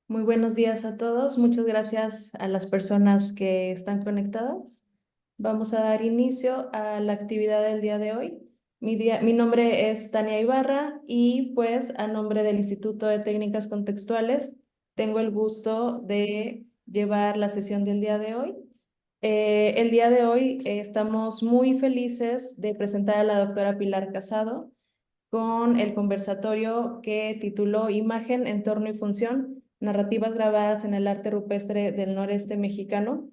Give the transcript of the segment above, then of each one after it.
Muy buenos días a todos. Muchas gracias a las personas que están conectadas. Vamos a dar inicio a la actividad del día de hoy. Mi nombre es Tania Ibarra y pues a nombre del Instituto de Técnicas Contextuales tengo el gusto de llevar la sesión del día de hoy. El día de hoy estamos muy felices de presentar a la doctora Pilar Casado con el conversatorio que tituló Imagen, Entorno y Función, narrativas grabadas en el arte rupestre del noreste mexicano,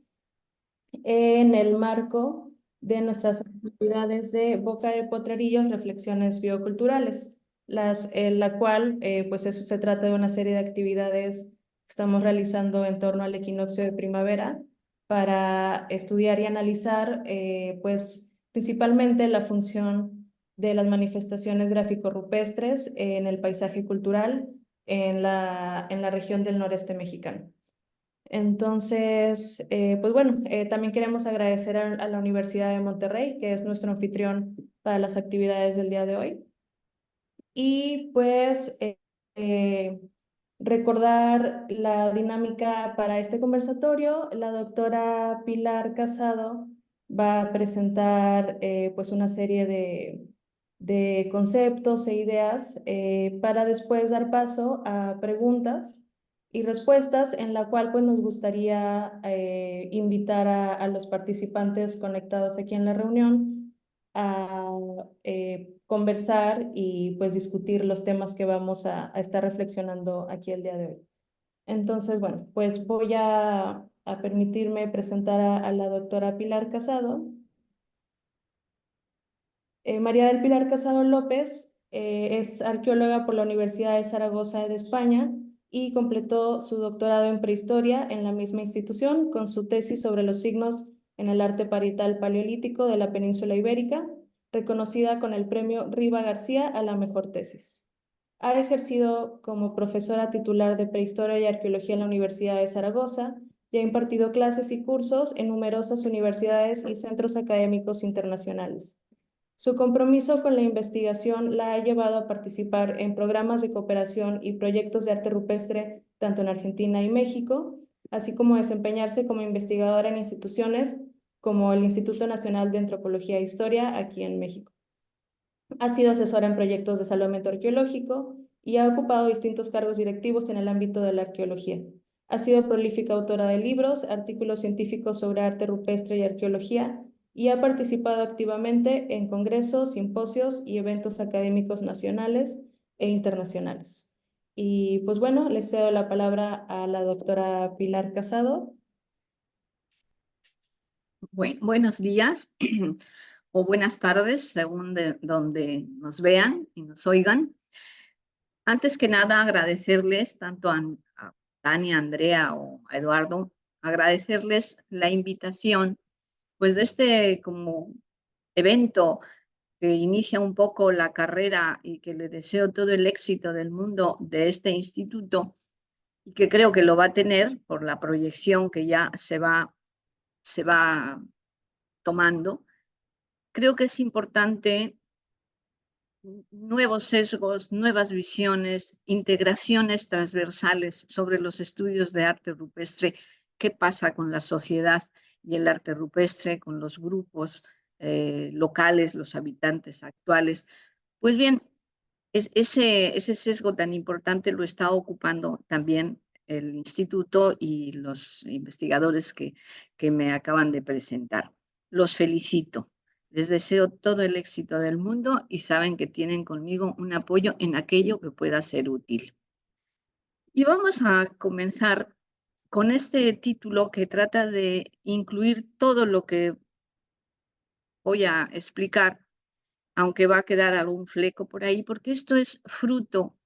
en el marco de nuestras actividades de Boca de Potrerillos, Reflexiones Bioculturales, la cual pues se trata de una serie de actividades que estamos realizando en torno al equinoccio de primavera para estudiar y analizar pues principalmente la función de las manifestaciones gráfico-rupestres en el paisaje cultural en la región del noreste mexicano. Entonces, pues bueno, también queremos agradecer a la Universidad de Monterrey, que es nuestro anfitrión para las actividades del día de hoy. Y pues eh, recordar la dinámica para este conversatorio. La doctora Pilar Casado va a presentar pues una serie de conceptos e ideas para después dar paso a preguntas y respuestas en la cual pues nos gustaría invitar a los participantes conectados aquí en la reunión a conversar y pues discutir los temas que vamos a estar reflexionando aquí el día de hoy. Entonces, bueno, pues voy a permitirme presentar a la doctora Pilar Casado. María del Pilar Casado López es arqueóloga por la Universidad de Zaragoza de España y completó su doctorado en prehistoria en la misma institución con su tesis sobre los signos en el arte parietal paleolítico de la península ibérica, reconocida con el premio Riva García a la mejor tesis. Ha ejercido como profesora titular de prehistoria y arqueología en la Universidad de Zaragoza y ha impartido clases y cursos en numerosas universidades y centros académicos internacionales. Su compromiso con la investigación la ha llevado a participar en programas de cooperación y proyectos de arte rupestre tanto en Argentina y México, así como desempeñarse como investigadora en instituciones como el Instituto Nacional de Antropología e Historia aquí en México. Ha sido asesora en proyectos de salvamento arqueológico y ha ocupado distintos cargos directivos en el ámbito de la arqueología. Ha sido prolífica autora de libros, artículos científicos sobre arte rupestre y arqueología, y ha participado activamente en congresos, simposios y eventos académicos nacionales e internacionales. Y pues bueno, le cedo la palabra a la doctora Pilar Casado. Buenos días o buenas tardes, según de donde nos vean y nos oigan. Antes que nada, agradecerles tanto a Tania, a Andrea o a Eduardo, agradecerles la invitación, pues de este como evento que inicia un poco la carrera y que le deseo todo el éxito del mundo de este instituto y que creo que lo va a tener por la proyección que ya se va tomando. Creo que es importante nuevos sesgos, nuevas visiones, integraciones transversales sobre los estudios de arte rupestre, qué pasa con la sociedad y el arte rupestre, con los grupos locales, los habitantes actuales. Pues bien, ese sesgo tan importante lo está ocupando también el instituto y los investigadores que me acaban de presentar. Los felicito. Les deseo todo el éxito del mundo y saben que tienen conmigo un apoyo en aquello que pueda ser útil. Y vamos a comenzar con este título que trata de incluir todo lo que voy a explicar, aunque va a quedar algún fleco por ahí, porque esto es fruto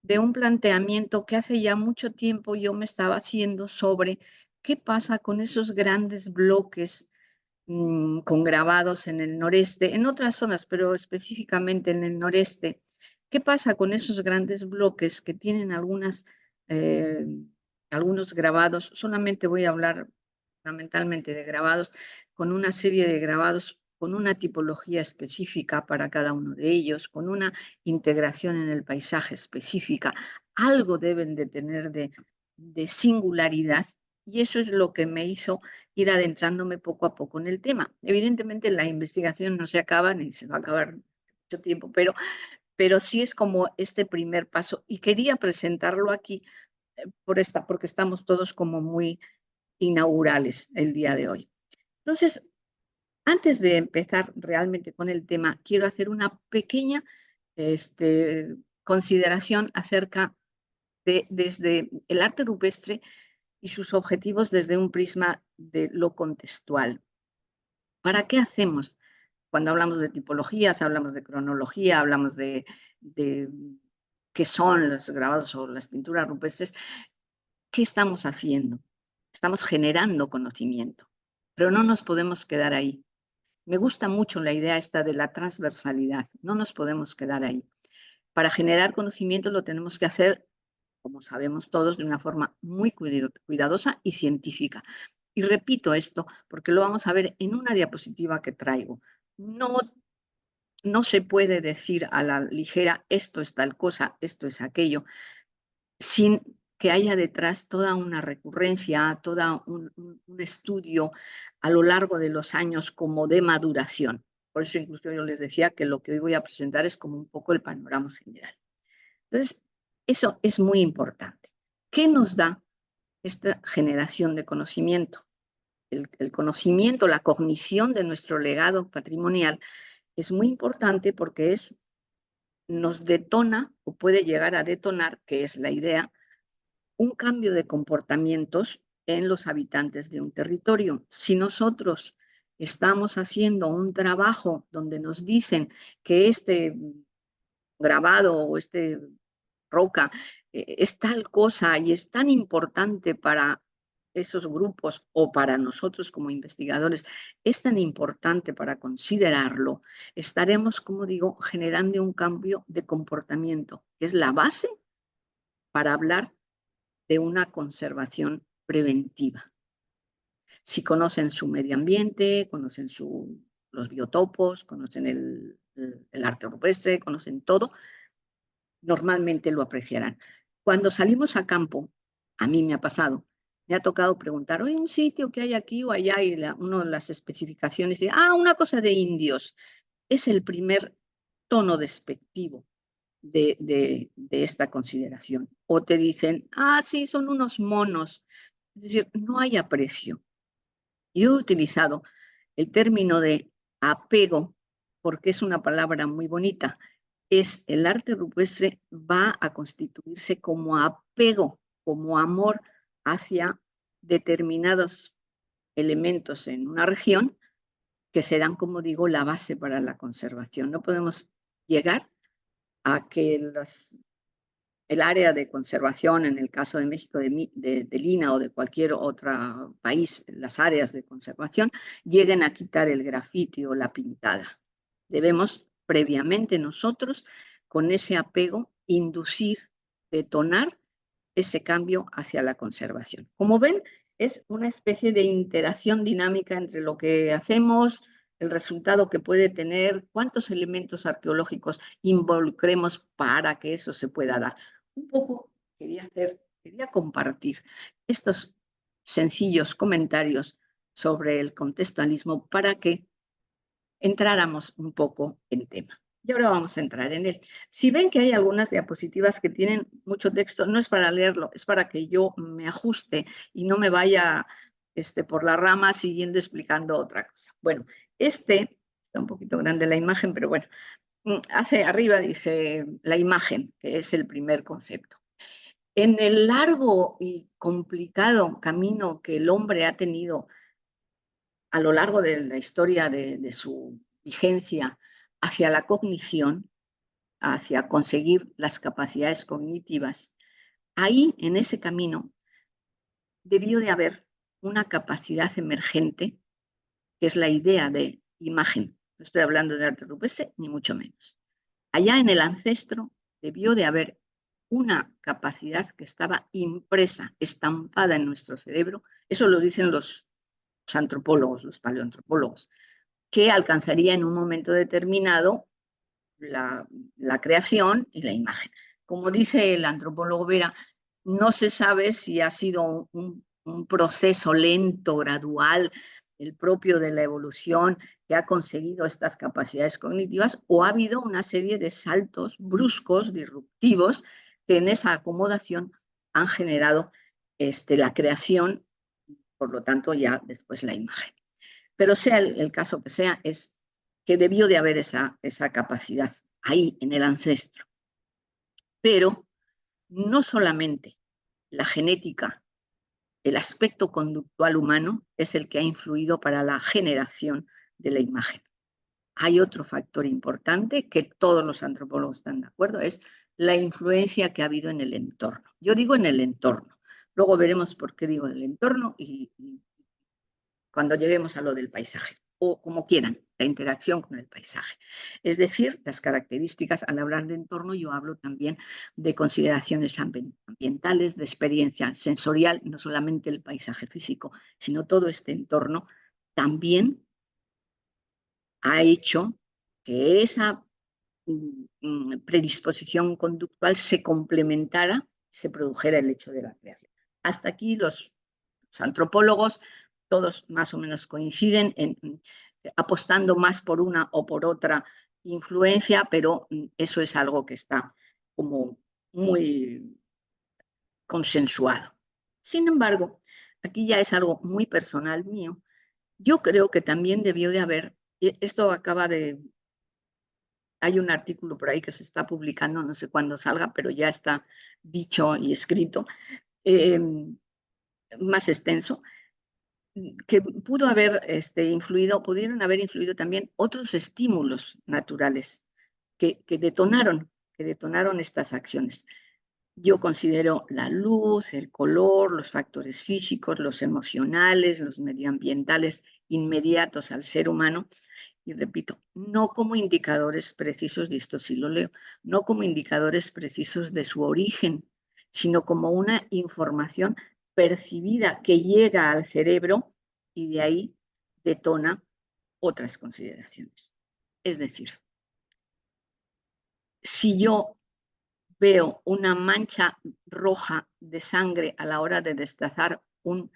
de un planteamiento que hace ya mucho tiempo yo me estaba haciendo sobre qué pasa con esos grandes bloques con grabados en el noreste, en otras zonas, pero específicamente en el noreste. ¿Qué pasa con esos grandes bloques que tienen eh, algunos grabados? Solamente voy a hablar fundamentalmente de grabados, con una serie de grabados con una tipología específica para cada uno de ellos, con una integración en el paisaje específica. Algo deben de tener de singularidad, y eso es lo que me hizo ir adentrándome poco a poco en el tema. Evidentemente la investigación no se acaba ni se va a acabar mucho tiempo, pero sí es como este primer paso y quería presentarlo aquí porque estamos todos como muy inaugurales el día de hoy. Entonces, antes de empezar realmente con el tema, quiero hacer una pequeña consideración acerca de desde el arte rupestre y sus objetivos desde un prisma de lo contextual. ¿Para qué hacemos? Cuando hablamos de tipologías, hablamos de cronología, hablamos de qué son los grabados o las pinturas rupestres, ¿qué estamos haciendo? Estamos generando conocimiento, pero no nos podemos quedar ahí. Me gusta mucho la idea esta de la transversalidad, no nos podemos quedar ahí. Para generar conocimiento lo tenemos que hacer, como sabemos todos, de una forma muy cuidadosa y científica. Y repito esto porque lo vamos a ver en una diapositiva que traigo. No, no se puede decir a la ligera esto es tal cosa, esto es aquello, sin que haya detrás toda una recurrencia, todo un estudio a lo largo de los años como de maduración. Por eso incluso yo les decía que lo que hoy voy a presentar es como un poco el panorama general. Entonces, eso es muy importante. ¿Qué nos da esta generación de conocimiento? El conocimiento, la cognición de nuestro legado patrimonial es muy importante porque nos detona o puede llegar a detonar, que es la idea, un cambio de comportamientos en los habitantes de un territorio. Si nosotros estamos haciendo un trabajo donde nos dicen que este grabado o este roca es tal cosa y es tan importante para esos grupos o para nosotros como investigadores, es tan importante para considerarlo, estaremos, como digo, generando un cambio de comportamiento, que es la base para hablar de una conservación preventiva. Si conocen su medio ambiente, conocen los biotopos, conocen el arte rupestre, conocen todo, normalmente lo apreciarán. Cuando salimos a campo, a mí me ha pasado, me ha tocado preguntar, oye, un sitio que hay aquí o allá, y uno de las especificaciones dice, una cosa de indios. Es el primer tono despectivo de esta consideración. O te dicen, sí, son unos monos. Es decir, no hay aprecio. Yo he utilizado el término de apego porque es una palabra muy bonita. El arte rupestre va a constituirse como apego, como amor hacia determinados elementos en una región que serán, como digo, la base para la conservación. No podemos llegar a que el área de conservación, en el caso de México, del INAH o de cualquier otro país, las áreas de conservación, lleguen a quitar el grafiti o la pintada. Debemos previamente nosotros, con ese apego, inducir, detonar ese cambio hacia la conservación. Como ven, es una especie de interacción dinámica entre lo que hacemos, el resultado que puede tener, cuántos elementos arqueológicos involucremos para que eso se pueda dar. Un poco quería compartir estos sencillos comentarios sobre el contextualismo para que entráramos un poco en tema. Y ahora vamos a entrar en él. Si ven que hay algunas diapositivas que tienen mucho texto, no es para leerlo, es para que yo me ajuste y no me vaya por la rama siguiendo explicando otra cosa. Bueno, está un poquito grande la imagen, pero bueno, hacia arriba dice la imagen, que es el primer concepto. En el largo y complicado camino que el hombre ha tenido a lo largo de la historia de su vigencia hacia la cognición, hacia conseguir las capacidades cognitivas, ahí en ese camino debió de haber una capacidad emergente, que es la idea de imagen. No estoy hablando de arte rupestre, ni mucho menos. Allá en el ancestro debió de haber una capacidad que estaba impresa, estampada en nuestro cerebro. Eso lo dicen los antropólogos, los paleoantropólogos, que alcanzaría en un momento determinado la creación y la imagen. Como dice el antropólogo Vera, No se sabe si ha sido un proceso lento, gradual, el propio de la evolución que ha conseguido estas capacidades cognitivas, o ha habido una serie de saltos bruscos, disruptivos, que en esa acomodación han generado la creación, por lo tanto ya después la imagen. Pero sea el caso que sea, es que debió de haber esa capacidad ahí en el ancestro. Pero no solamente la genética, el aspecto conductual humano es el que ha influido para la generación de la imagen. Hay otro factor importante que todos los antropólogos están de acuerdo, es la influencia que ha habido en el entorno. Yo digo en el entorno, luego veremos por qué digo en el entorno y cuando lleguemos a lo del paisaje, o como quieran, la interacción con el paisaje. Es decir, las características, al hablar de entorno, yo hablo también de consideraciones ambientales, de experiencia sensorial, no solamente el paisaje físico, sino todo este entorno también ha hecho que esa predisposición conductual se complementara, se produjera el hecho de la creación. Hasta aquí los antropólogos, todos más o menos coinciden en apostando más por una o por otra influencia, pero eso es algo que está como muy consensuado. Sin embargo, aquí ya es algo muy personal mío. Yo creo que también debió de haber, esto acaba de, hay un artículo por ahí que se está publicando, no sé cuándo salga, pero ya está dicho y escrito, eh, más extenso, que pudo haber pudieron haber influido también otros estímulos naturales que detonaron estas acciones. Yo considero la luz, el color, los factores físicos, los emocionales, los medioambientales inmediatos al ser humano, y repito, no como indicadores precisos, y esto sí lo leo, no como indicadores precisos de su origen, sino como una información percibida que llega al cerebro y de ahí detona otras consideraciones. Es decir, si yo veo una mancha roja de sangre a la hora de destazar un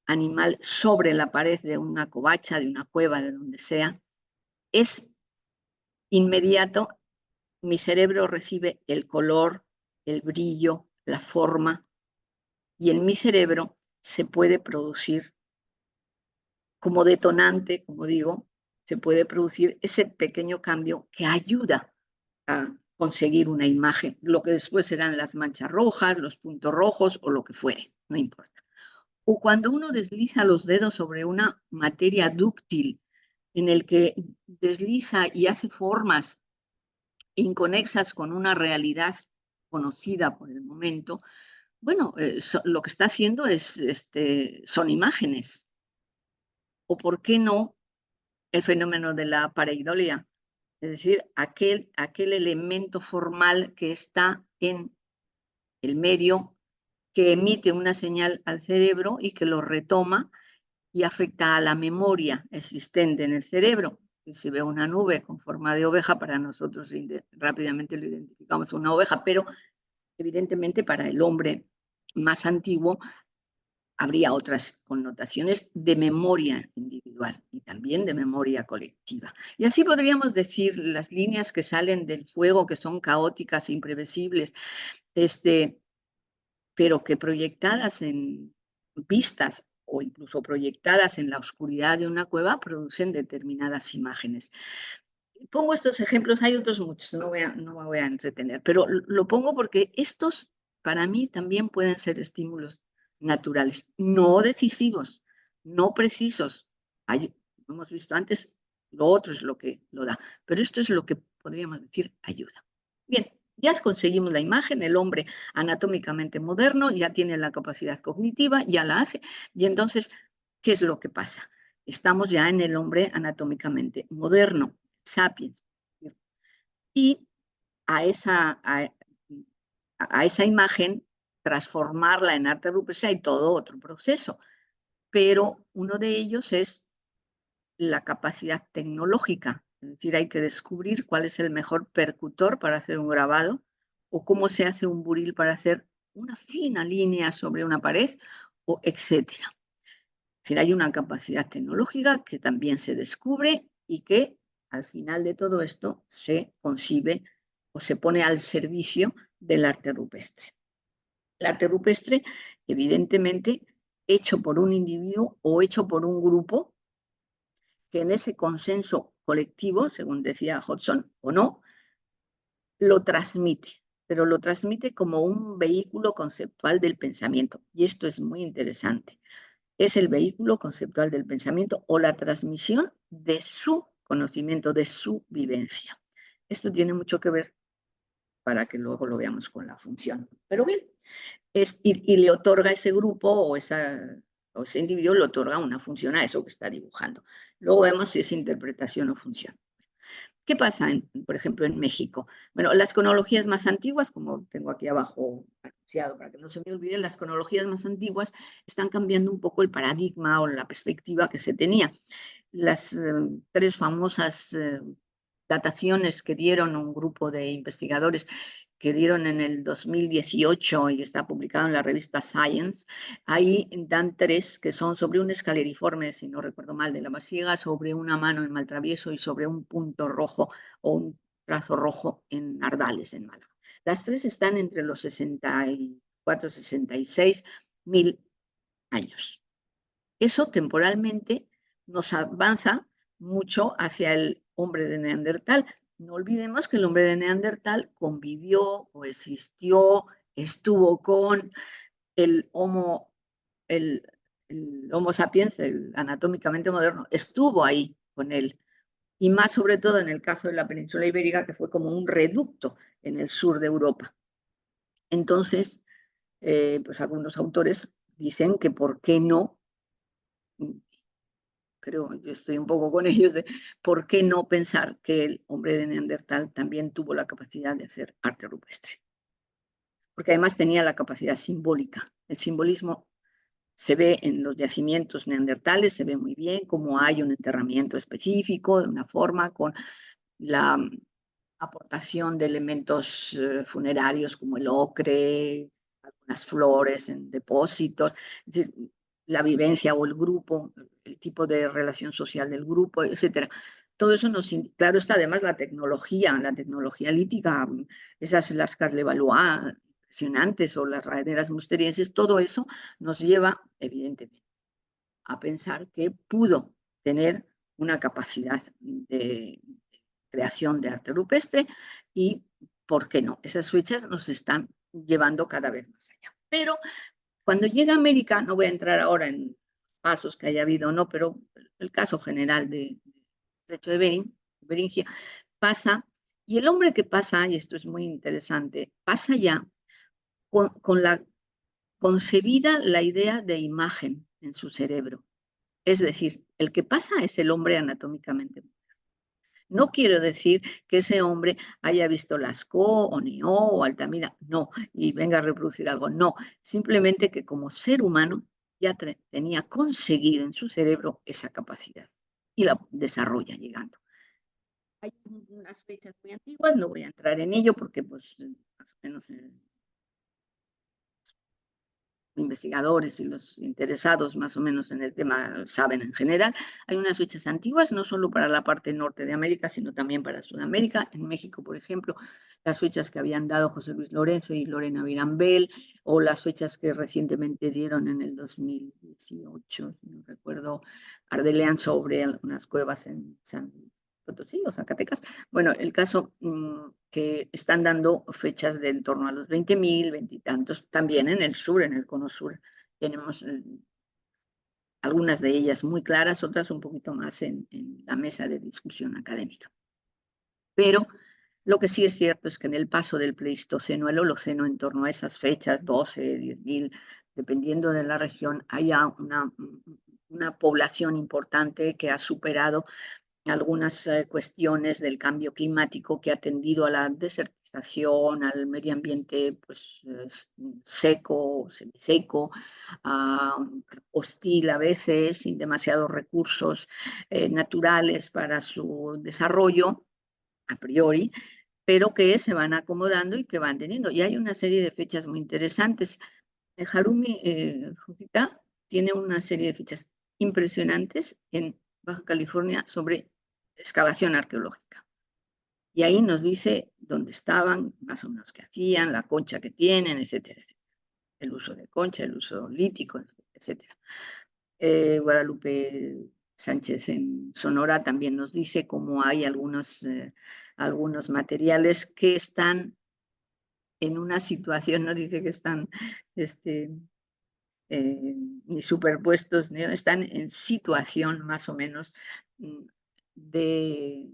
animal sobre la pared de una covacha, de una cueva, de donde sea, es inmediato, mi cerebro recibe el color, el brillo, la forma, y en mi cerebro se puede producir como detonante, como digo, se puede producir ese pequeño cambio que ayuda a conseguir una imagen, lo que después serán las manchas rojas, los puntos rojos o lo que fuere, no importa. O cuando uno desliza los dedos sobre una materia dúctil en el que desliza y hace formas inconexas con una realidad conocida por el momento, bueno, lo que está haciendo es, son imágenes. O por qué no el fenómeno de la pareidolia, es decir, aquel elemento formal que está en el medio, que emite una señal al cerebro y que lo retoma y afecta a la memoria existente en el cerebro. Y si ve una nube con forma de oveja, para nosotros rápidamente lo identificamos una oveja, pero evidentemente para el hombre más antiguo habría otras connotaciones de memoria individual y también de memoria colectiva. Y así podríamos decir las líneas que salen del fuego, que son caóticas, imprevisibles, pero que proyectadas en vistas o incluso proyectadas en la oscuridad de una cueva producen determinadas imágenes. Pongo estos ejemplos, hay otros muchos, no me voy a entretener, pero lo pongo porque estos para mí también pueden ser estímulos naturales, no decisivos, no precisos. Hemos visto antes, lo otro es lo que lo da, pero esto es lo que podríamos decir ayuda. Bien, ya conseguimos la imagen, el hombre anatómicamente moderno ya tiene la capacidad cognitiva, ya la hace, y entonces, ¿qué es lo que pasa? Estamos ya en el hombre anatómicamente moderno, sapiens, y a esa imagen transformarla en arte rupestre hay todo otro proceso, pero uno de ellos es la capacidad tecnológica, es decir, hay que descubrir cuál es el mejor percutor para hacer un grabado o cómo se hace un buril para hacer una fina línea sobre una pared, o etcétera. Es decir, hay una capacidad tecnológica que también se descubre y que al final de todo esto se concibe o se pone al servicio del arte rupestre. El arte rupestre, evidentemente, hecho por un individuo o hecho por un grupo que en ese consenso colectivo, según decía Hodgson, o no, lo transmite, pero lo transmite como un vehículo conceptual del pensamiento. Y esto es muy interesante. Es el vehículo conceptual del pensamiento o la transmisión de su conocimiento, de su vivencia. Esto tiene mucho que ver para que luego lo veamos con la función. Pero bien, y le otorga a ese grupo o ese individuo le otorga una función a eso que está dibujando. Luego vemos si es interpretación o función. ¿Qué pasa, por ejemplo, en México? Bueno, las cronologías más antiguas, como tengo aquí abajo anunciado para que no se me olviden, las cronologías más antiguas están cambiando un poco el paradigma o la perspectiva que se tenía. Las tres famosas dataciones que dieron un grupo de investigadores que dieron en el 2018 y está publicado en la revista Science, ahí dan tres que son sobre un escaleriforme, si no recuerdo mal, de la Basiega, sobre una mano en Maltravieso y sobre un punto rojo o un trazo rojo en Ardales, en Málaga. Las tres están entre los 64 y 66 mil años. Eso temporalmente nos avanza mucho hacia el hombre de Neandertal. No olvidemos que el hombre de Neandertal convivió, coexistió, estuvo con el el, el Homo sapiens, el anatómicamente moderno, estuvo ahí con él. Y más sobre todo en el caso de la península ibérica, que fue como un reducto en el sur de Europa. Entonces, pues algunos autores dicen que por qué no, creo, yo estoy un poco con ellos, de por qué no pensar que el hombre de Neandertal también tuvo la capacidad de hacer arte rupestre. Porque además tenía la capacidad simbólica. El simbolismo se ve en los yacimientos neandertales, se ve muy bien cómo hay un enterramiento específico, de una forma, con la aportación de elementos funerarios como el ocre, algunas flores en depósitos, es decir, la vivencia o el grupo, el tipo de relación social del grupo, etcétera. Todo eso nos, claro está, además la tecnología lítica, esas las Carles-Valois impresionantes o las raderas musterienses, todo eso nos lleva, evidentemente, a pensar que pudo tener una capacidad de creación de arte rupestre y, ¿por qué no? Esas fechas nos están llevando cada vez más allá. Pero cuando llega a América, no voy a entrar ahora en pasos que haya habido o no, pero el caso general del estrecho de Beringia, pasa, y el hombre que pasa, y esto es muy interesante, pasa ya con la concebida la idea de imagen en su cerebro. Es decir, el que pasa es el hombre anatómicamente. No quiero decir que ese hombre haya visto Lascaux o Neo o Altamira, no, y venga a reproducir algo, no. Simplemente que como ser humano ya tenía conseguido en su cerebro esa capacidad y la desarrolla llegando. Hay unas fechas muy antiguas, no voy a entrar en ello porque pues más o menos investigadores y los interesados más o menos en el tema saben en general. Hay unas fechas antiguas, no solo para la parte norte de América, sino también para Sudamérica. En México, por ejemplo, las fechas que habían dado José Luis Lorenzo y Lorena Virambel, o las fechas que recientemente dieron en el 2018, no recuerdo, Ardelean sobre algunas cuevas en San Potosí o Zacatecas. Bueno, el caso que están dando fechas de en torno a los 20.000, 20 y tantos, también en el sur, en el cono sur, tenemos algunas de ellas muy claras, otras un poquito más en la mesa de discusión académica. Pero lo que sí es cierto es que en el paso del Pleistoceno al Holoceno, en torno a esas fechas, 12, 10.000, dependiendo de la región, haya una población importante que ha superado algunas cuestiones del cambio climático que ha tendido a la desertización, al medio ambiente pues, seco, semiseco, hostil a veces, sin demasiados recursos naturales para su desarrollo, a priori, pero que se van acomodando y que van teniendo. Y hay una serie de fechas muy interesantes. Harumi Fujita tiene una serie de fechas impresionantes en Baja California sobre excavación arqueológica. Y ahí nos dice dónde estaban, más o menos qué hacían, la concha que tienen, etcétera, etcétera. El uso de concha, el uso lítico, etcétera. Guadalupe Sánchez en Sonora también nos dice cómo hay algunos materiales que están en una situación, nos dice que están este, ni superpuestos, ¿no? Están en situación más o menos mm, de,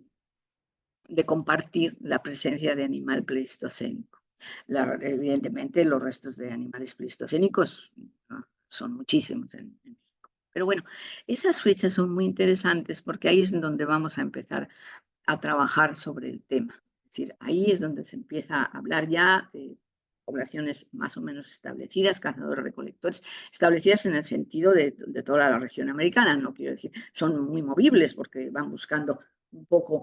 de compartir la presencia de animal pleistocénico. Evidentemente, los restos de animales pleistocénicos, ¿no?, son muchísimos en México. Pero bueno, esas fechas son muy interesantes porque ahí es en donde vamos a empezar a trabajar sobre el tema. Es decir, ahí es donde se empieza a hablar ya de poblaciones más o menos establecidas, cazadores-recolectores, establecidas en el sentido de toda la región americana, no quiero decir, son muy movibles porque van buscando un poco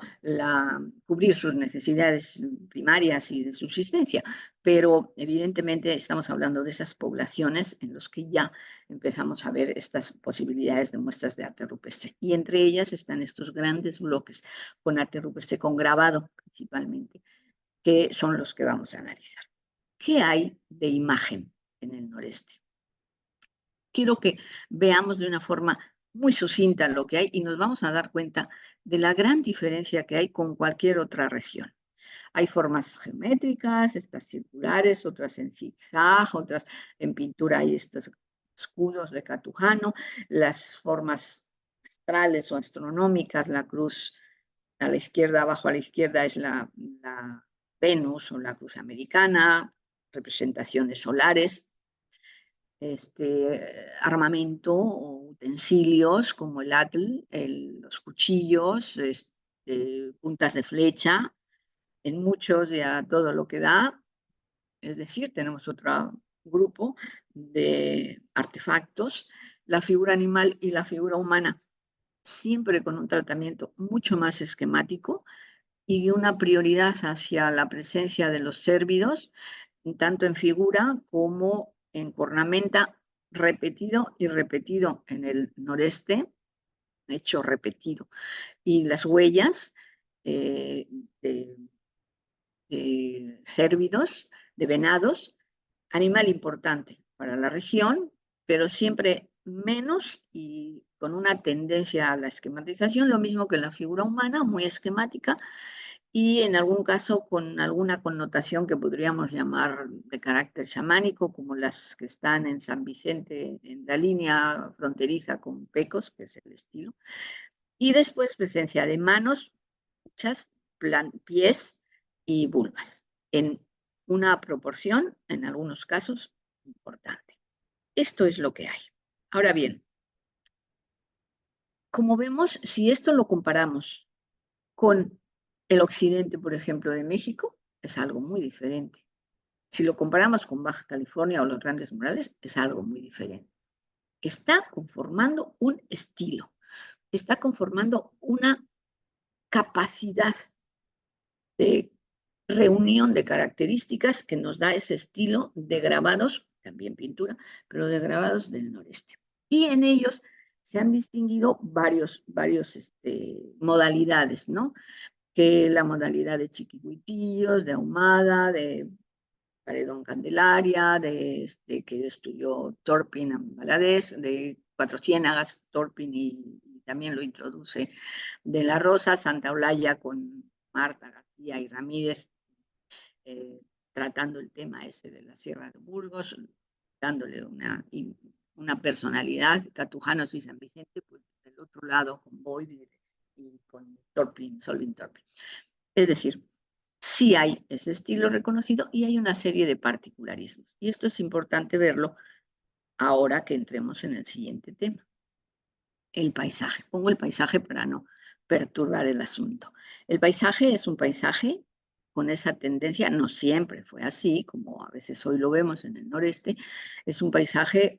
cubrir sus necesidades primarias y de subsistencia, pero evidentemente estamos hablando de esas poblaciones en las que ya empezamos a ver estas posibilidades de muestras de arte rupestre. Y entre ellas están estos grandes bloques con arte rupestre, con grabado principalmente, que son los que vamos a analizar. ¿Qué hay de imagen en el noreste? Quiero que veamos de una forma muy sucinta lo que hay y nos vamos a dar cuenta de la gran diferencia que hay con cualquier otra región. Hay formas geométricas, estas circulares, otras en zigzag, otras en pintura hay estos escudos de Catujano, las formas astrales o astronómicas, la cruz a la izquierda, abajo a la izquierda es la Venus o la cruz americana, representaciones solares, armamento o utensilios como el atl, los cuchillos, puntas de flecha, en muchos ya todo lo que da. Es decir, tenemos otro grupo de artefactos, la figura animal y la figura humana, siempre con un tratamiento mucho más esquemático y de una prioridad hacia la presencia de los cérvidos, tanto en figura como en cornamenta, repetido y repetido en el noreste, hecho repetido. Y las huellas eh, de, de cérvidos, de venados, animal importante para la región, pero siempre menos y con una tendencia a la esquematización, lo mismo que la figura humana, muy esquemática, y en algún caso con alguna connotación que podríamos llamar de carácter chamánico, como las que están en San Vicente, en la línea fronteriza con Pecos, que es el estilo. Y después presencia de manos, muchas, pies y vulvas, en una proporción, en algunos casos, importante. Esto es lo que hay. Ahora bien, como vemos, si esto lo comparamos con el occidente, por ejemplo, de México, es algo muy diferente. Si lo comparamos con Baja California o los Grandes Murales, es algo muy diferente. Está conformando un estilo, está conformando una capacidad de reunión de características que nos da ese estilo de grabados, también pintura, pero de grabados del noreste. Y en ellos se han distinguido varios modalidades, ¿no? Que la modalidad de chiquihuitillos, de ahumada, de paredón candelaria, que estudió Torpin en Valadez, de Cuatro Ciénagas, Torpin y también lo introduce de la Rosa, Santa Olaya con Marta García y Ramírez, tratando el tema ese de la Sierra de Burgos, dándole una personalidad, Catujanos y San Vicente, pues del otro lado con Boyd y con Torpin, Solvin Torpin. Es decir, sí hay ese estilo reconocido y hay una serie de particularismos. Y esto es importante verlo ahora que entremos en el siguiente tema, el paisaje. Pongo el paisaje para no perturbar el asunto. El paisaje es un paisaje con esa tendencia, no siempre fue así, como a veces hoy lo vemos en el noreste, es un paisaje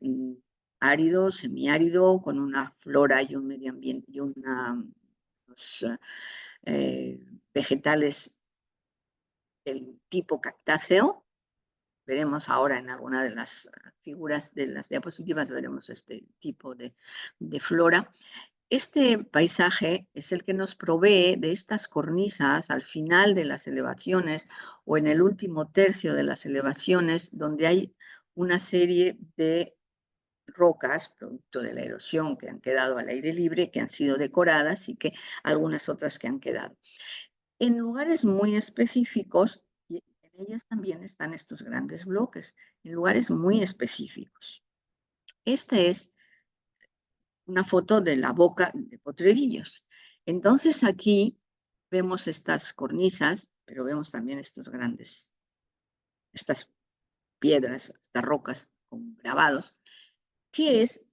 árido, semiárido, con una flora y un medio ambiente y unos vegetales del tipo cactáceo. Veremos ahora en alguna de las figuras de las diapositivas, veremos este tipo de flora. Este paisaje es el que nos provee de estas cornisas al final de las elevaciones o en el último tercio de las elevaciones, donde hay una serie de rocas, producto de la erosión, que han quedado al aire libre, que han sido decoradas y que algunas otras que han quedado. En lugares muy específicos, y en ellas también están estos grandes bloques, en lugares muy específicos. Esta es una foto de la boca de Potrerillos. Entonces aquí vemos estas cornisas, pero vemos también estos grandes, estas piedras, estas rocas con grabados, que es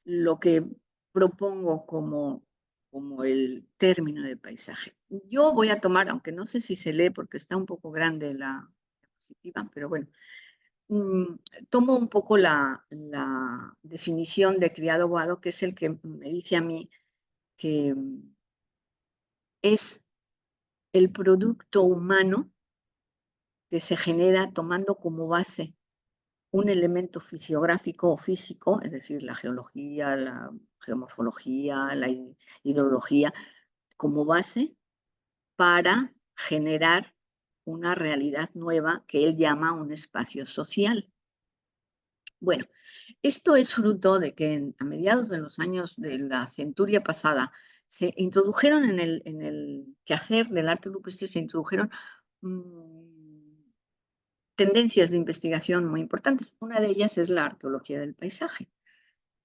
lo que propongo como el término del paisaje. Yo voy a tomar, aunque no sé si se lee porque está un poco grande la diapositiva, pero bueno, tomo un poco la definición de criado boado, que es el que me dice a mí que es el producto humano que se genera tomando como base un elemento fisiográfico o físico, es decir, la geología, la geomorfología, la hidrología, como base para generar una realidad nueva que él llama un espacio social. Bueno, esto es fruto de que a mediados de los años de la centuria pasada se introdujeron en el quehacer del arte rupestre, se introdujeron tendencias de investigación muy importantes. Una de ellas es la arqueología del paisaje.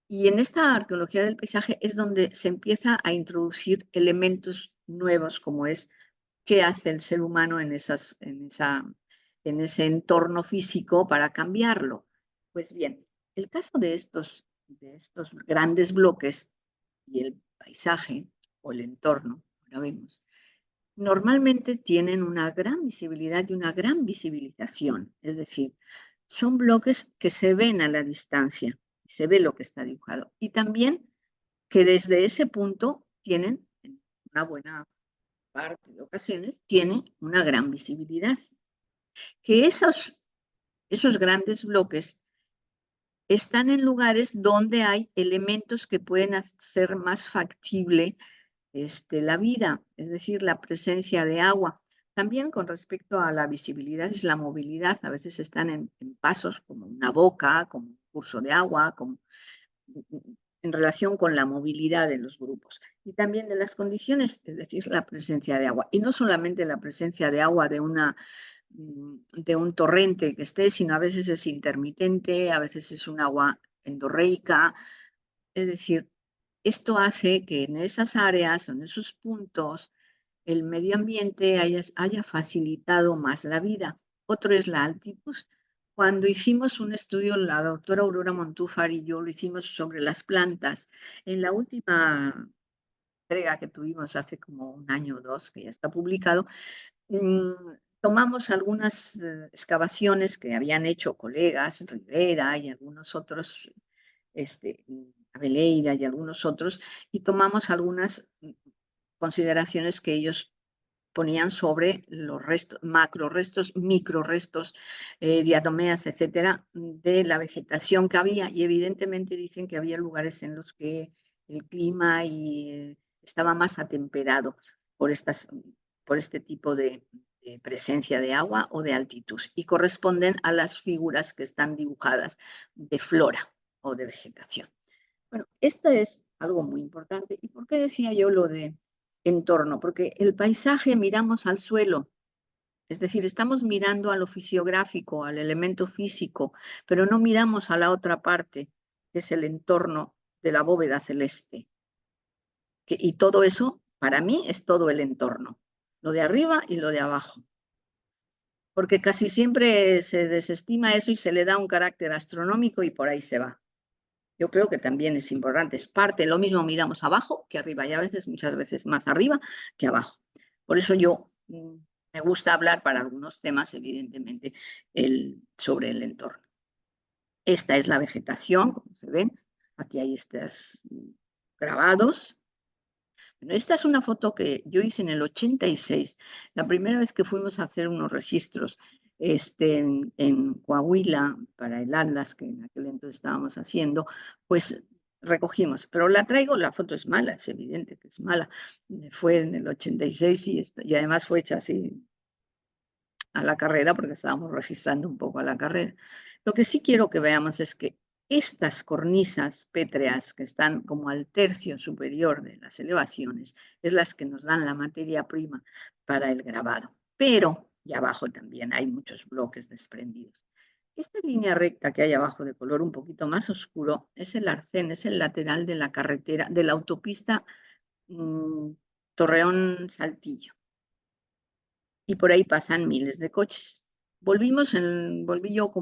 Y en esta arqueología del paisaje es donde se empieza a introducir elementos nuevos, como es qué hace el ser humano en ese entorno físico para cambiarlo. Pues bien, el caso de estos grandes bloques y el paisaje o el entorno, ahora vemos, normalmente tienen una gran visibilidad y una gran visibilización, es decir, son bloques que se ven a la distancia, se ve lo que está dibujado, y también que desde ese punto tienen, en una buena parte de ocasiones, tiene una gran visibilidad. Que esos grandes bloques están en lugares donde hay elementos que pueden hacer más factible la vida, es decir, la presencia de agua. También con respecto a la visibilidad es la movilidad. A veces están en pasos como una boca, como un curso de agua, en relación con la movilidad de los grupos. Y también de las condiciones, es decir, la presencia de agua. Y no solamente la presencia de agua de un torrente que esté, sino a veces es intermitente, a veces es un agua endorreica. Es decir, esto hace que en esas áreas, en esos puntos, el medio ambiente haya facilitado más la vida. Otro es la altitud. Cuando hicimos un estudio, la doctora Aurora Montúfar y yo lo hicimos sobre las plantas. En la última entrega que tuvimos hace como un año o dos, que ya está publicado, tomamos algunas excavaciones que habían hecho colegas, Rivera y algunos otros, Abeleira y algunos otros, y tomamos algunas consideraciones que ellos ponían sobre los restos, macrorestos, microrestos, diatomeas, etcétera, de la vegetación que había, y evidentemente dicen que había lugares en los que el clima estaba más atemperado por este tipo de presencia de agua o de altitud, y corresponden a las figuras que están dibujadas de flora o de vegetación. Bueno, esto es algo muy importante. ¿Y por qué decía yo lo de entorno? Porque el paisaje miramos al suelo, es decir, estamos mirando a lo fisiográfico, al elemento físico, pero no miramos a la otra parte, que es el entorno de la bóveda celeste. Y todo eso, para mí, es todo el entorno, lo de arriba y lo de abajo. Porque casi siempre se desestima eso y se le da un carácter astronómico y por ahí se va. Yo creo que también es importante, es parte, lo mismo miramos abajo que arriba, y a veces, muchas veces más arriba que abajo. Por eso yo me gusta hablar para algunos temas, evidentemente, sobre el entorno. Esta es la vegetación, como se ven, aquí hay estos grabados. Bueno, esta es una foto que yo hice en el 86, la primera vez que fuimos a hacer unos registros en Coahuila para el Atlas, que en aquel entonces estábamos haciendo, pues recogimos, pero la traigo, la foto es mala, es evidente que es mala. Fue en el 86 y además fue hecha así a la carrera porque estábamos registrando un poco a la carrera. Lo que sí quiero que veamos es que estas cornisas pétreas que están como al tercio superior de las elevaciones es las que nos dan la materia prima para el grabado. Pero, y abajo también hay muchos bloques desprendidos. Esta línea recta que hay abajo de color un poquito más oscuro es el arcén, es el lateral de la carretera, de la autopista Torreón-Saltillo. Y por ahí pasan miles de coches. Volví yo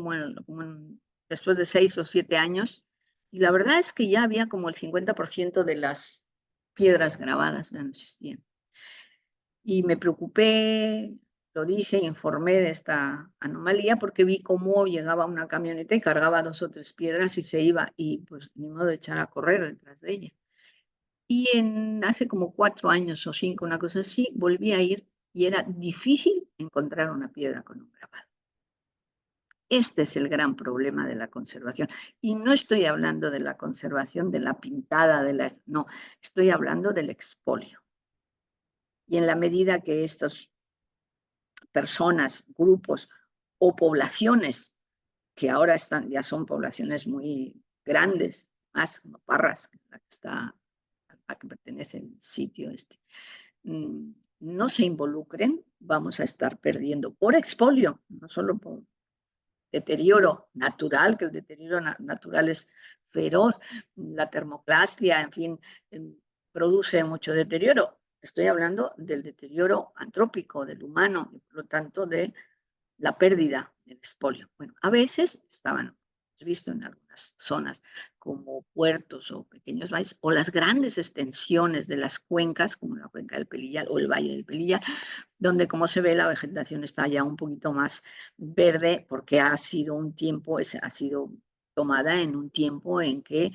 después de 6 o 7 años, y la verdad es que ya había como el 50% de las piedras grabadas ya no existían. Y me preocupé, lo dije, informé de esta anomalía porque vi cómo llegaba una camioneta y cargaba 2 o 3 piedras y se iba, y pues ni modo de echar a correr detrás de ella. Y hace como 4 años o 5, una cosa así, volví a ir y era difícil encontrar una piedra con un grabado. Este es el gran problema de la conservación. Y no estoy hablando de la conservación de la pintada, no, estoy hablando del expolio. Y en la medida que estas personas, grupos o poblaciones, que ahora ya son poblaciones muy grandes, más como Parras, la que está, a la que pertenece el sitio no se involucren, vamos a estar perdiendo por expolio, no solo por deterioro natural, que el deterioro natural es feroz, la termoclastia, en fin, produce mucho deterioro. Estoy hablando del deterioro antrópico del humano y por lo tanto de la pérdida del expolio. Bueno, a veces estaban visto en algunas zonas como puertos o pequeños valles, o las grandes extensiones de las cuencas, como la cuenca del Pelillal o el Valle del Pelillal, donde, como se ve, la vegetación está ya un poquito más verde porque ha sido un tiempo, ha sido tomada en un tiempo en que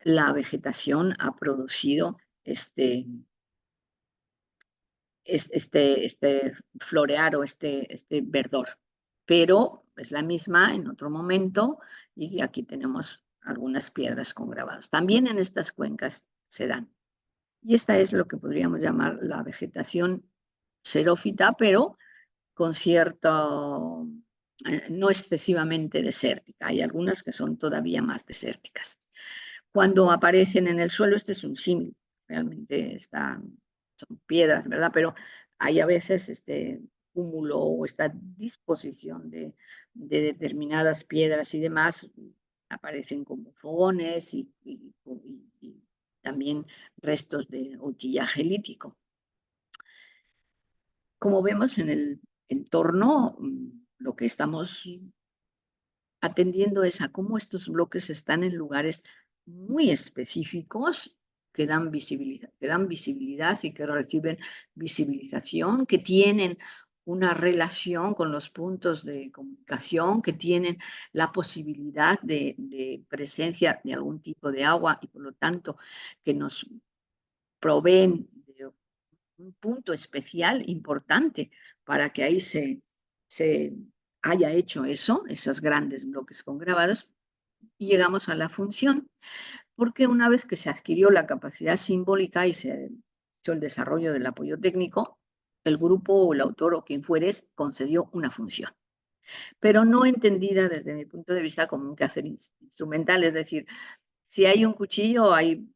la vegetación ha producido este florear o este verdor. Pero es la misma en otro momento y aquí tenemos algunas piedras con grabados. También en estas cuencas se dan. Y esta es lo que podríamos llamar la vegetación xerófita, pero con cierto, no excesivamente desértica. Hay algunas que son todavía más desérticas. Cuando aparecen en el suelo, este es un símil, realmente son piedras, ¿verdad? Pero hay a veces este cúmulo o esta disposición de determinadas piedras y demás, aparecen como fogones y también restos de utillaje lítico. Como vemos en el entorno, lo que estamos atendiendo es a cómo estos bloques están en lugares muy específicos que dan visibilidad y que reciben visibilización, que tienen una relación con los puntos de comunicación, que tienen la posibilidad de presencia de algún tipo de agua y por lo tanto que nos proveen de un punto especial importante para que ahí se haya hecho eso, esos grandes bloques con grabados, y llegamos a la función, porque una vez que se adquirió la capacidad simbólica y se hizo el desarrollo del apoyo técnico, el grupo o el autor o quien fueres concedió una función, pero no entendida desde mi punto de vista como un quehacer instrumental, es decir, si hay un cuchillo hay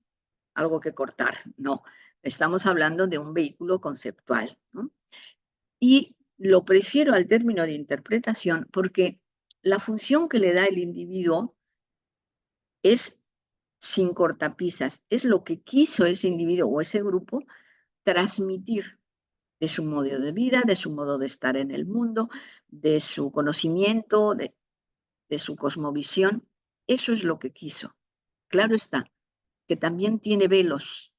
algo que cortar, no, estamos hablando de un vehículo conceptual, ¿no? Y lo prefiero al término de interpretación porque la función que le da el individuo es sin cortapisas, es lo que quiso ese individuo o ese grupo transmitir de su modo de vida, de su modo de estar en el mundo, de su conocimiento, de su cosmovisión. Eso es lo que quiso. Claro está, que también tiene velos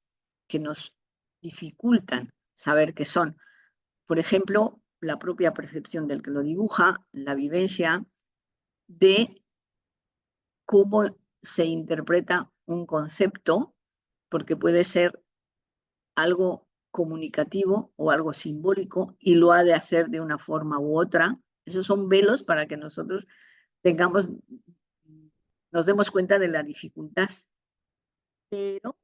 que nos dificultan saber qué son. Por ejemplo, la propia percepción del que lo dibuja, la vivencia de cómo se interpreta un concepto, porque puede ser algo comunicativo o algo simbólico y lo ha de hacer de una forma u otra. Esos son velos para que nosotros tengamos, nos demos cuenta de la dificultad. Pero,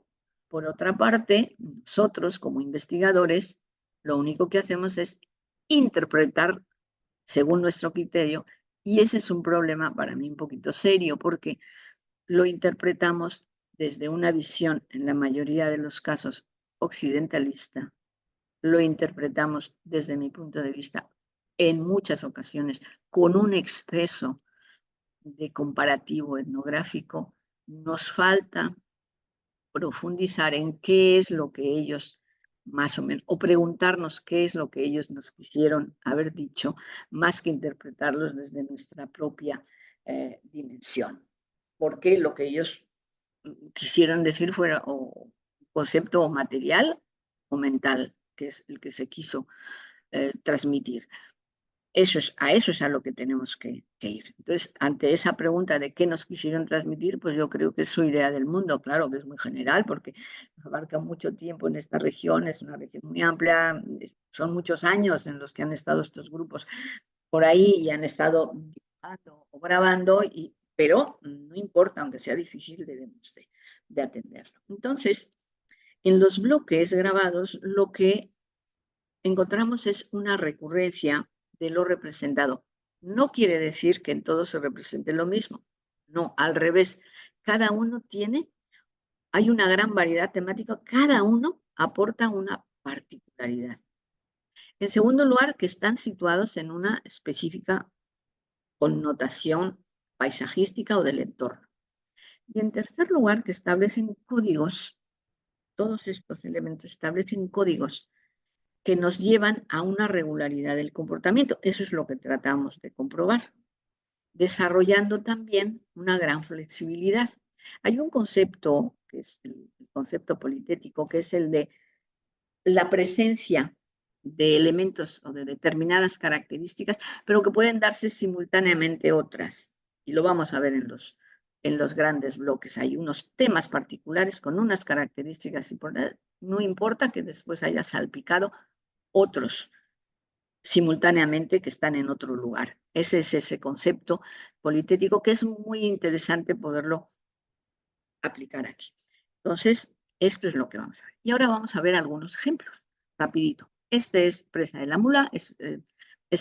por otra parte, nosotros como investigadores, lo único que hacemos es interpretar según nuestro criterio, y ese es un problema para mí un poquito serio, porque lo interpretamos desde una visión, en la mayoría de los casos, occidentalista, lo interpretamos desde mi punto de vista, en muchas ocasiones, con un exceso de comparativo etnográfico. Nos falta profundizar en qué es lo que ellos más o menos, o preguntarnos qué es lo que ellos nos quisieron haber dicho, más que interpretarlos desde nuestra propia dimensión. Porque lo que ellos quisieran decir fuera o concepto material o mental, que es el que se quiso transmitir. A eso es a lo que tenemos que ir. Entonces, ante esa pregunta de qué nos quisieron transmitir, pues yo creo que es su idea del mundo, claro que es muy general, porque abarca mucho tiempo en esta región, es una región muy amplia, son muchos años en los que han estado estos grupos por ahí y han estado dibujando o grabando, pero no importa, aunque sea difícil, debemos de atenderlo. Entonces, en los bloques grabados, lo que encontramos es una recurrencia de lo representado. No quiere decir que en todo se represente lo mismo. No, al revés. Cada uno hay una gran variedad temática, cada uno aporta una particularidad. En segundo lugar, que están situados en una específica connotación paisajística o del entorno. Y en tercer lugar, que establecen códigos, todos estos elementos establecen códigos que nos llevan a una regularidad del comportamiento. Eso es lo que tratamos de comprobar, desarrollando también una gran flexibilidad. Hay un concepto, que es el concepto politético, que es el de la presencia de elementos o de determinadas características, pero que pueden darse simultáneamente otras. Y lo vamos a ver en los grandes bloques. Hay unos temas particulares con unas características importantes. No importa que después haya salpicado otros simultáneamente que están en otro lugar. Ese es ese concepto politético que es muy interesante poderlo aplicar aquí. Entonces, esto es lo que vamos a ver. Y ahora vamos a ver algunos ejemplos, rapidito. Este es Presa de la Mula, es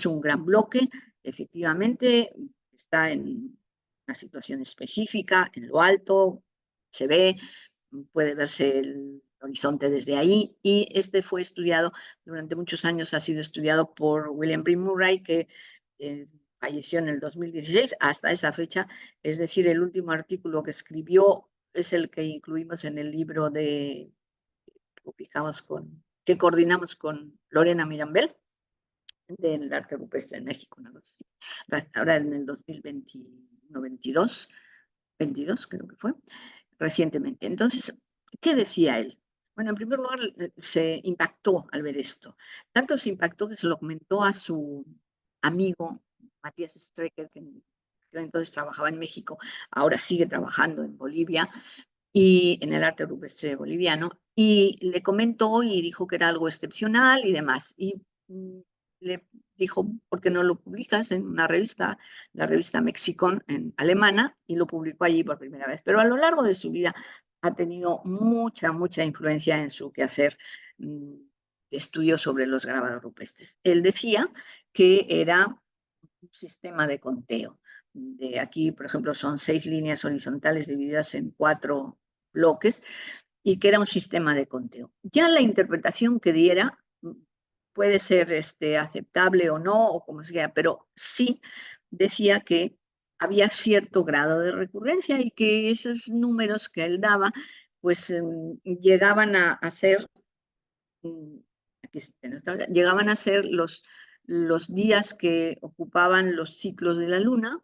un gran bloque, efectivamente, está en una situación específica, en lo alto, se ve, puede verse el horizonte desde ahí, y este fue estudiado, durante muchos años ha sido estudiado por William B. Murray, que falleció en el 2016, hasta esa fecha, es decir, el último artículo que escribió es el que incluimos en el libro que coordinamos con Lorena Mirambel, del arte rupestre en México, ¿no? Ahora en el 2021-22, 22 creo que fue, recientemente. Entonces, ¿qué decía él? Bueno, en primer lugar, se impactó al ver esto. Tanto se impactó que se lo comentó a su amigo Matías Strecker, que entonces trabajaba en México, ahora sigue trabajando en Bolivia y en el arte rupestre boliviano, y le comentó y dijo que era algo excepcional y demás. Y le dijo, ¿por qué no lo publicas en una revista, la revista Mexicon en alemana? Y lo publicó allí por primera vez. Pero a lo largo de su vida ha tenido mucha influencia en su quehacer de estudio sobre los grabados rupestres. Él decía que era un sistema de conteo. De aquí, por ejemplo, son 6 líneas horizontales divididas en 4 bloques y que era un sistema de conteo. Ya la interpretación que diera puede ser aceptable o no, o como sea, pero sí decía que había cierto grado de recurrencia y que esos números que él daba, pues llegaban a ser, llegaban a ser los días que ocupaban los ciclos de la luna,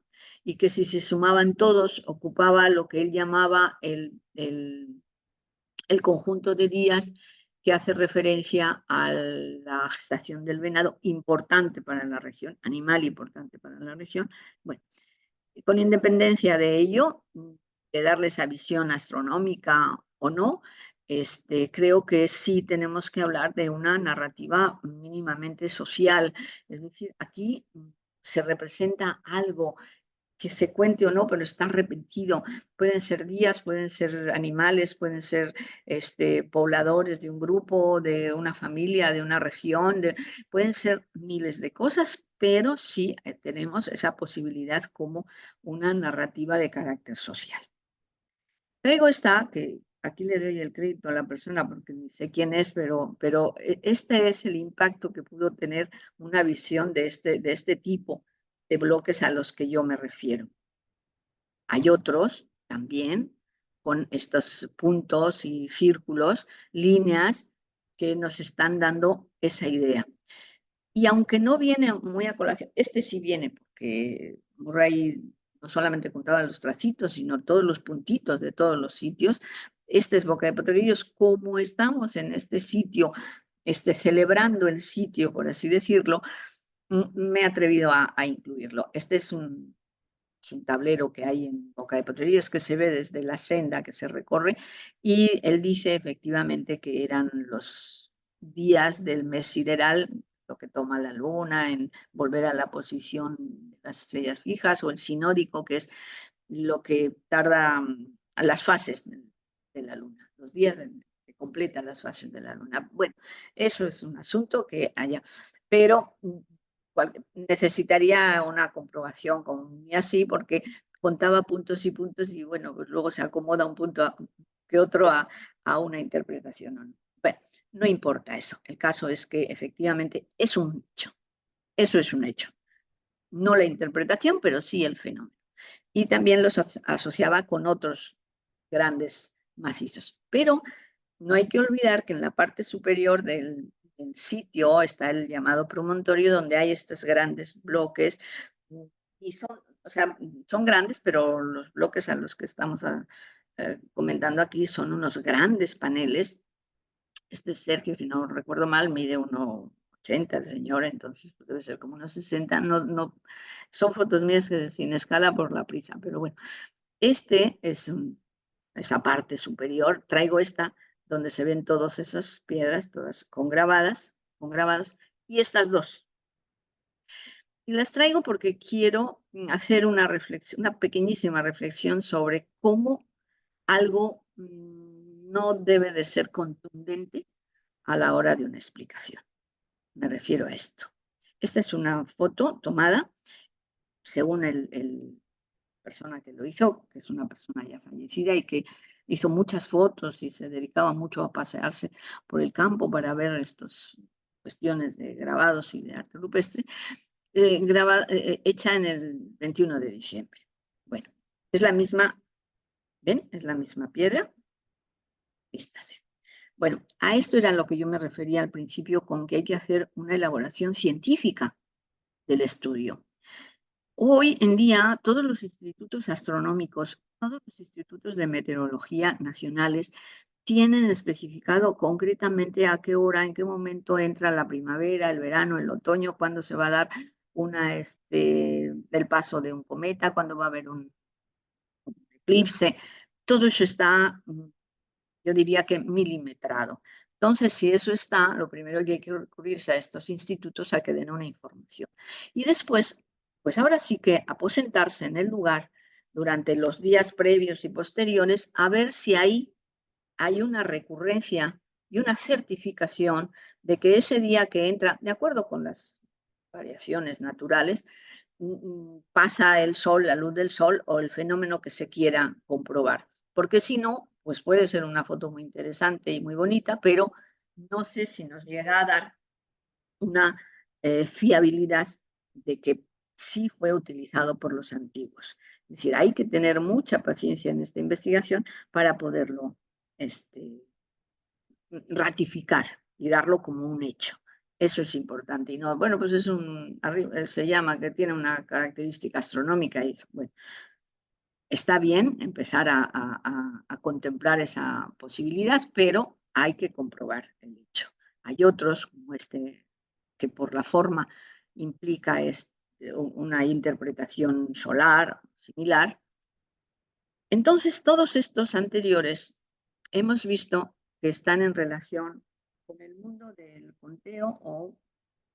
y que si se sumaban todos ocupaba lo que él llamaba el conjunto de días que hace referencia a la gestación del venado, importante para la región, animal importante para la región. Bueno, con independencia de ello, de darle esa visión astronómica o no, creo que sí tenemos que hablar de una narrativa mínimamente social. Es decir, aquí se representa algo que se cuente o no, pero está repetido. Pueden ser días, pueden ser animales, pueden ser pobladores de un grupo, de una familia, de una región, pueden ser miles de cosas, pero sí tenemos esa posibilidad como una narrativa de carácter social. Luego está, que aquí le doy el crédito a la persona porque ni sé quién es, pero este es el impacto que pudo tener una visión de este tipo de bloques a los que yo me refiero. Hay otros también con estos puntos y círculos, líneas que nos están dando esa idea. Y aunque no viene muy a colación, este sí viene porque Murray no solamente contaba los tracitos, sino todos los puntitos de todos los sitios. Este es Boca de Potrerillos. Como estamos en este sitio, celebrando el sitio, por así decirlo, me he atrevido a incluirlo. Este es un tablero que hay en Boca de Potrerillos que se ve desde la senda que se recorre, y él dice efectivamente que eran los días del mes sideral, lo que toma la luna en volver a la posición de las estrellas fijas, o el sinódico, que es lo que tarda a las fases de la luna, los días que completan las fases de la luna. Bueno, eso es un asunto que haya, pero necesitaría una comprobación con así, porque contaba puntos y puntos y bueno, pues luego se acomoda un punto que otro a una interpretación o no. Bueno, no importa eso. El caso es que efectivamente es un hecho. Eso es un hecho. No la interpretación, pero sí el fenómeno. Y también los asociaba con otros grandes macizos. Pero no hay que olvidar que en la parte superior del sitio está el llamado promontorio, donde hay estos grandes bloques, y son, o sea, son grandes, pero los bloques a los que estamos comentando aquí son unos grandes paneles. Este Sergio, si no recuerdo mal, mide 1,80 el señor, entonces pues, debe ser como 1,60. No, son fotos mías que sin escala por la prisa, pero bueno, este es esa parte superior. Traigo esta donde se ven todas esas piedras, todas con grabados, y estas dos. Y las traigo porque quiero hacer una reflexión, una pequeñísima reflexión sobre cómo algo no debe de ser contundente a la hora de una explicación. Me refiero a esto. Esta es una foto tomada según el persona que lo hizo, que es una persona ya fallecida y que hizo muchas fotos y se dedicaba mucho a pasearse por el campo para ver estas cuestiones de grabados y de arte rupestre, hecha en el 21 de diciembre. Bueno, es la misma, ¿ven? Es la misma piedra. Esta sí. Bueno, a esto era lo que yo me refería al principio con que hay que hacer una elaboración científica del estudio. Hoy en día, todos los institutos astronómicos, todos los institutos de meteorología nacionales tienen especificado concretamente a qué hora, en qué momento entra la primavera, el verano, el otoño, cuándo se va a dar el paso de un cometa, cuándo va a haber un eclipse. Todo eso está, yo diría que milimetrado. Entonces, si eso está, lo primero que hay que recurrirse a estos institutos a que den una información. Y después, pues ahora sí que aposentarse en el lugar durante los días previos y posteriores a ver si ahí hay una recurrencia y una certificación de que ese día que entra, de acuerdo con las variaciones naturales, pasa el sol, la luz del sol o el fenómeno que se quiera comprobar. Porque si no, pues puede ser una foto muy interesante y muy bonita, pero no sé si nos llega a dar una fiabilidad de que sí fue utilizado por los antiguos. Es decir, hay que tener mucha paciencia en esta investigación para poderlo ratificar y darlo como un hecho. Eso es importante. Y no, bueno, pues se llama que tiene una característica astronómica y bueno, está bien empezar a contemplar esa posibilidad, pero hay que comprobar el hecho. Hay otros, como este, que por la forma implica una interpretación solar similar. Entonces, todos estos anteriores hemos visto que están en relación con el mundo del conteo o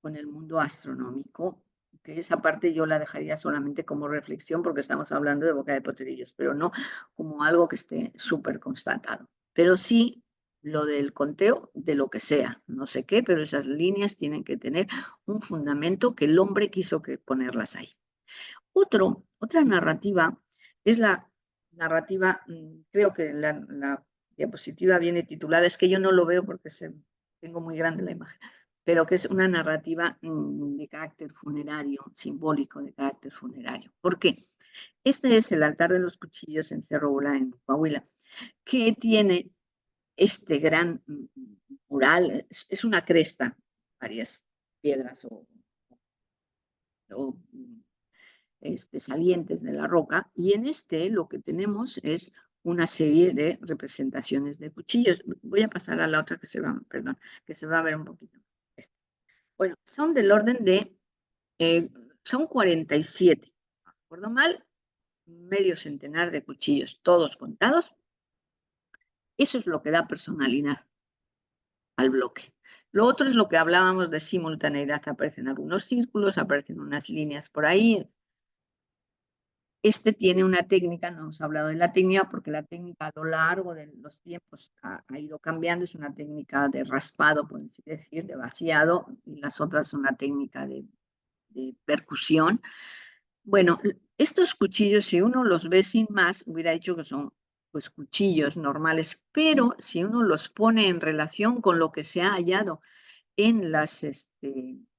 con el mundo astronómico, que esa parte yo la dejaría solamente como reflexión porque estamos hablando de Boca de Potrerillos, pero no como algo que esté súper constatado. Pero sí lo del conteo de lo que sea, no sé qué, pero esas líneas tienen que tener un fundamento que el hombre quiso ponerlas ahí. Otra narrativa es la narrativa, creo que la diapositiva viene titulada, es que yo no lo veo porque tengo muy grande la imagen, pero que es una narrativa de carácter funerario, simbólico de carácter funerario. ¿Por qué? Este es el altar de los cuchillos en Cerro Bola, en Coahuila, que tiene este gran mural, es una cresta, varias piedras o salientes de la roca, y en este lo que tenemos es una serie de representaciones de cuchillos. Voy a pasar a la otra que se va, perdón, que se va a ver un poquito. Bueno, son del orden de, son 47, ¿no recuerdo mal? Medio centenar de cuchillos, todos contados. Eso es lo que da personalidad al bloque. Lo otro es lo que hablábamos de simultaneidad. Aparecen algunos círculos, aparecen unas líneas por ahí. Este tiene una técnica, no hemos hablado de la técnica, porque la técnica a lo largo de los tiempos ha ido cambiando. Es una técnica de raspado, por así decir, de vaciado, y las otras son una técnica de percusión. Bueno, estos cuchillos, si uno los ve sin más, hubiera dicho que son pues cuchillos normales, pero si uno los pone en relación con lo que se ha hallado en las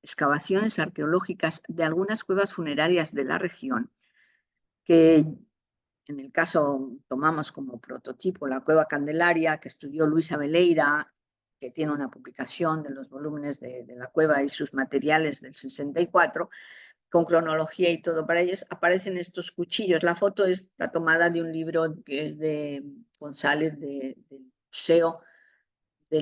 excavaciones arqueológicas de algunas cuevas funerarias de la región, que en el caso tomamos como prototipo la Cueva Candelaria, que estudió Luisa Veleira, que tiene una publicación de los volúmenes de la cueva y sus materiales del 64, con cronología y todo para ellos, aparecen estos cuchillos. La foto está tomada de un libro que es de González, del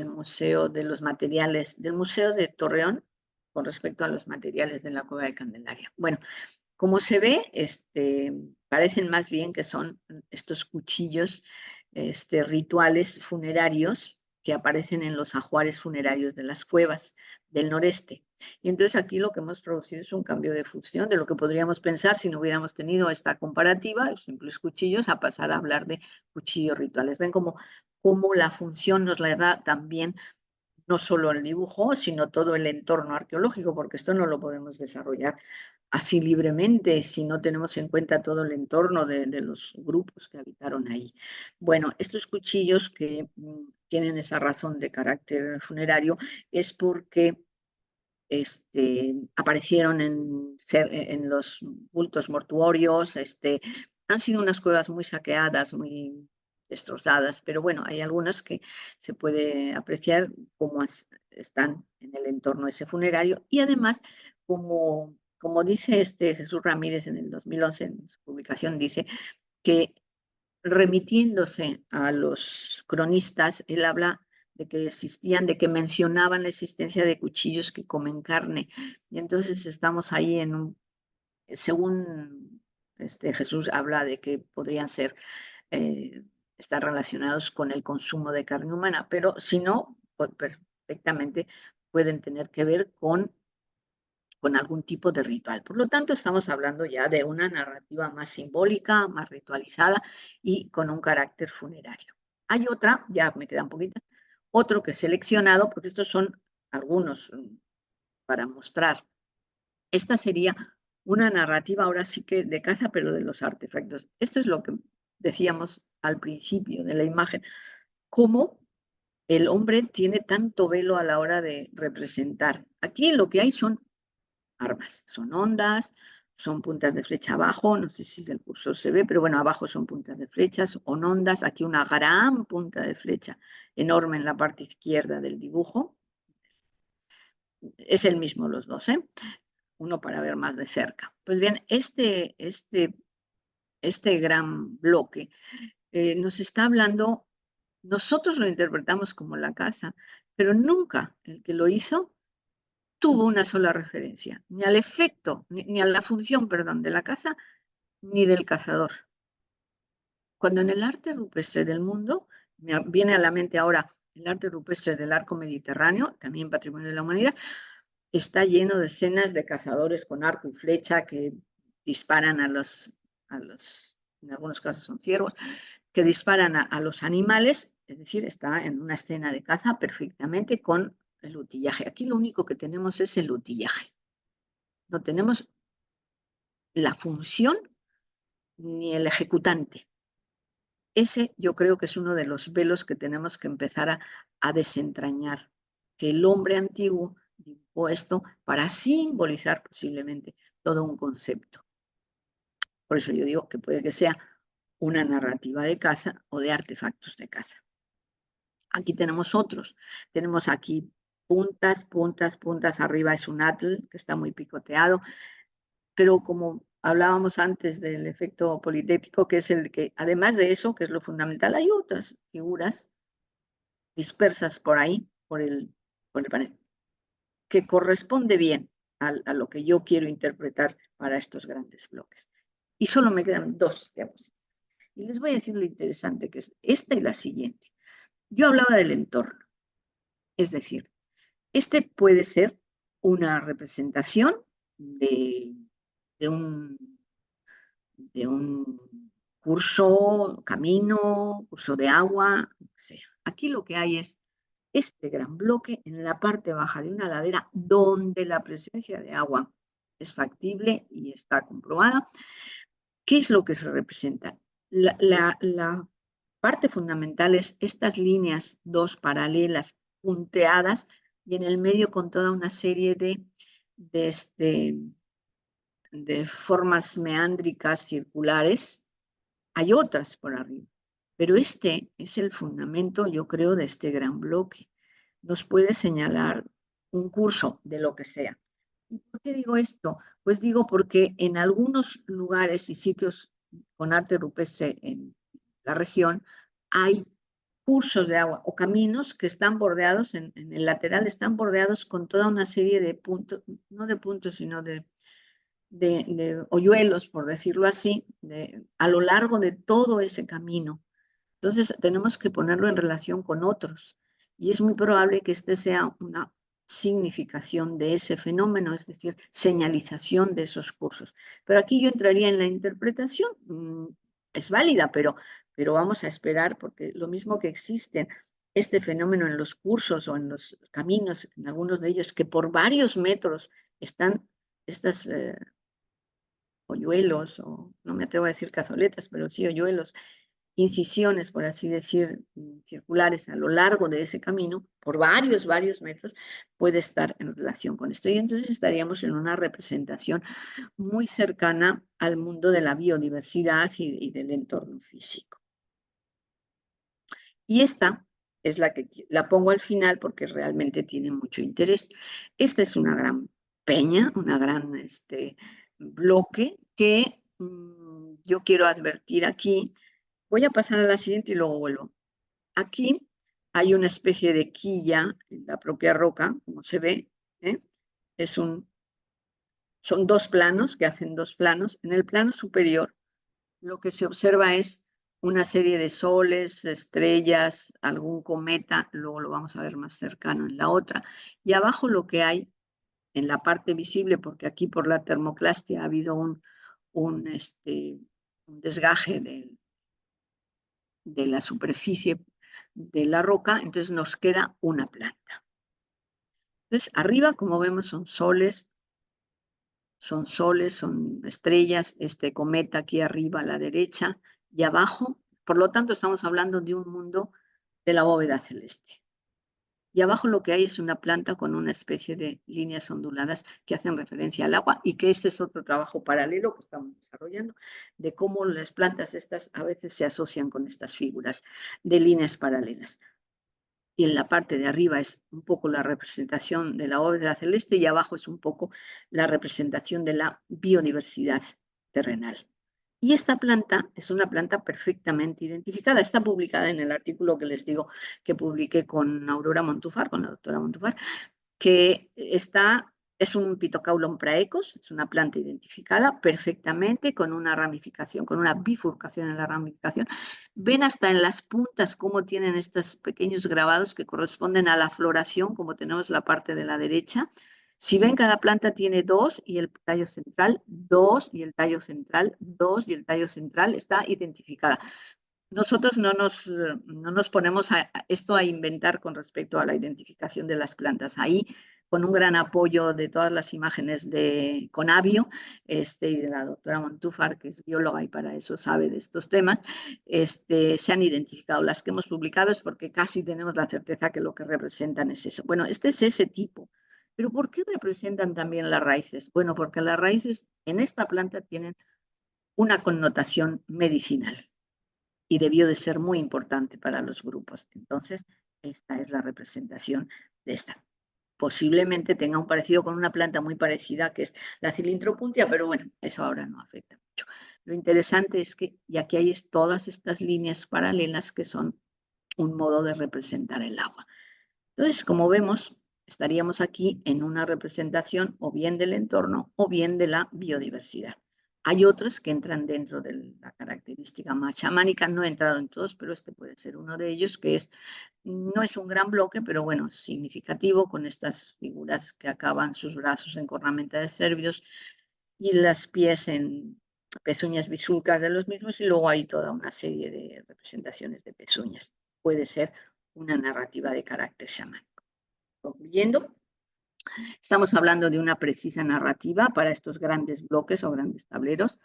Museo de los Materiales, del Museo de Torreón, con respecto a los materiales de la Cueva de Candelaria. Bueno, como se ve, parecen más bien que son estos cuchillos rituales funerarios que aparecen en los ajuares funerarios de las cuevas del noreste. Y entonces aquí lo que hemos producido es un cambio de función de lo que podríamos pensar si no hubiéramos tenido esta comparativa, los simples cuchillos, a pasar a hablar de cuchillos rituales. Ven cómo la función nos la da también no solo el dibujo, sino todo el entorno arqueológico, porque esto no lo podemos desarrollar así libremente si no tenemos en cuenta todo el entorno de los grupos que habitaron ahí. Bueno, estos cuchillos que tienen esa razón de carácter funerario es porque aparecieron en los bultos mortuorios, han sido unas cuevas muy saqueadas, muy destrozadas, pero bueno, hay algunas que se puede apreciar cómo están en el entorno de ese funerario y además, como dice Jesús Ramírez en el 2011, en su publicación, dice que remitiéndose a los cronistas, él habla de que existían, de que mencionaban la existencia de cuchillos que comen carne. Y entonces estamos ahí según Jesús habla de que podrían ser, estar relacionados con el consumo de carne humana, pero si no, pues perfectamente pueden tener que ver con algún tipo de ritual. Por lo tanto, estamos hablando ya de una narrativa más simbólica, más ritualizada y con un carácter funerario. Hay otra, ya me queda un poquito, otro que he seleccionado, porque estos son algunos para mostrar. Esta sería una narrativa ahora sí que de caza, pero de los artefactos. Esto es lo que decíamos al principio de la imagen, cómo el hombre tiene tanto velo a la hora de representar. Aquí lo que hay son armas. Son ondas, son puntas de flecha abajo, no sé si el cursor se ve, pero bueno, abajo son puntas de flechas, son ondas, aquí una gran punta de flecha enorme en la parte izquierda del dibujo. Es el mismo los dos, uno para ver más de cerca. Pues bien, este gran bloque nos está hablando, nosotros lo interpretamos como la caza, pero nunca el que lo hizo tuvo una sola referencia, ni al efecto, ni a la función, perdón, de la caza, ni del cazador. Cuando en el arte rupestre del mundo, me viene a la mente ahora el arte rupestre del arco mediterráneo, también patrimonio de la humanidad, está lleno de escenas de cazadores con arco y flecha que disparan en algunos casos son ciervos, que disparan a los animales, es decir, está en una escena de caza perfectamente con el utillaje. Aquí lo único que tenemos es el utillaje. No tenemos la función ni el ejecutante. Ese yo creo que es uno de los velos que tenemos que empezar a desentrañar, que el hombre antiguo dibujó esto para simbolizar posiblemente todo un concepto. Por eso yo digo que puede que sea una narrativa de caza o de artefactos de caza. Aquí tenemos otros. Tenemos aquí puntas, puntas, puntas. Arriba es un atl que está muy picoteado, pero como hablábamos antes del efecto politético, que es el que, además de eso, que es lo fundamental, hay otras figuras dispersas por ahí, por el panel, que corresponde bien a lo que yo quiero interpretar para estos grandes bloques. Y solo me quedan dos diapositivas. Y les voy a decir lo interesante que es esta y la siguiente. Yo hablaba del entorno, es decir, este puede ser una representación de, de un curso, camino, curso de agua, lo que sea. Aquí lo que hay es este gran bloque en la parte baja de una ladera donde la presencia de agua es factible y está comprobada. ¿Qué es lo que se representa? La parte fundamental es estas líneas dos paralelas punteadas y en el medio con toda una serie de formas meándricas circulares. Hay otras por arriba, pero este es el fundamento, yo creo, de este gran bloque. Nos puede señalar un curso de lo que sea. ¿Y por qué digo esto? Pues digo porque en algunos lugares y sitios con arte rupestre en la región hay cursos de agua o caminos que están bordeados, en el lateral están bordeados con toda una serie de puntos, no de puntos, sino de hoyuelos, por decirlo así, a lo largo de todo ese camino. Entonces, tenemos que ponerlo en relación con otros. Y es muy probable que este sea una significación de ese fenómeno, es decir, señalización de esos cursos. Pero aquí yo entraría en la interpretación, es válida, pero vamos a esperar, porque lo mismo que existe este fenómeno en los cursos o en los caminos, en algunos de ellos, que por varios metros están estas hoyuelos, o no me atrevo a decir cazoletas, pero sí hoyuelos, incisiones, por así decir, circulares a lo largo de ese camino, por varios metros, puede estar en relación con esto. Y entonces estaríamos en una representación muy cercana al mundo de la biodiversidad y del entorno físico. Y esta es la que la pongo al final porque realmente tiene mucho interés. Esta es una gran peña, una gran bloque que yo quiero advertir aquí. Voy a pasar a la siguiente y luego vuelvo. Aquí hay una especie de quilla en la propia roca, como se ve. ¿eh? Son dos planos que hacen dos planos. En el plano superior lo que se observa es una serie de soles, estrellas, algún cometa, luego lo vamos a ver más cercano en la otra. Y abajo lo que hay en la parte visible, porque aquí por la termoclastia ha habido un desgaje de la superficie de la roca, entonces nos queda una planta. Entonces, arriba, como vemos, son soles, son estrellas, este cometa aquí arriba a la derecha y abajo, por lo tanto estamos hablando de un mundo de la bóveda celeste. Y abajo lo que hay es una planta con una especie de líneas onduladas que hacen referencia al agua y que este es otro trabajo paralelo que estamos desarrollando de cómo las plantas estas a veces se asocian con estas figuras de líneas paralelas. Y en la parte de arriba es un poco la representación de la bóveda celeste y abajo es un poco la representación de la biodiversidad terrenal. Y esta planta es una planta perfectamente identificada. Está publicada en el artículo que les digo que publiqué con Aurora Montufar, con la doctora Montufar, que está Es un Phytocaulon praecus, es una planta identificada perfectamente con una ramificación, con una bifurcación en la ramificación. Ven hasta en las puntas cómo tienen estos pequeños grabados que corresponden a la floración, como tenemos la parte de la derecha. Si ven, cada planta tiene dos y el tallo central, dos y el tallo central, dos y el tallo central está identificada. Nosotros no nos ponemos esto a inventar con respecto a la identificación de las plantas. Ahí, con un gran apoyo de todas las imágenes de Conavio y de la doctora Montúfar, que es bióloga y para eso sabe de estos temas, se han identificado. Las que hemos publicado es porque casi tenemos la certeza que lo que representan es eso. Bueno, este es ese tipo. Pero ¿por qué representan también las raíces? Bueno, porque las raíces en esta planta tienen una connotación medicinal y debió de ser muy importante para los grupos. Entonces, esta es la representación de esta. Posiblemente tenga un parecido con una planta muy parecida, que es la cilintropuntia, pero bueno, eso ahora no afecta mucho. Lo interesante es que, y aquí hay todas estas líneas paralelas que son un modo de representar el agua. Entonces, como vemos, estaríamos aquí en una representación o bien del entorno o bien de la biodiversidad. Hay otros que entran dentro de la característica más chamánica, no he entrado en todos, pero este puede ser uno de ellos, que no es un gran bloque, pero bueno, significativo, con estas figuras que acaban sus brazos en cornamenta de cervios y las pies en pezuñas bisulcas de los mismos, y luego hay toda una serie de representaciones de pezuñas. Puede ser una narrativa de carácter chamánico. Concluyendo, estamos hablando de una precisa narrativa para estos grandes bloques o grandes tableros,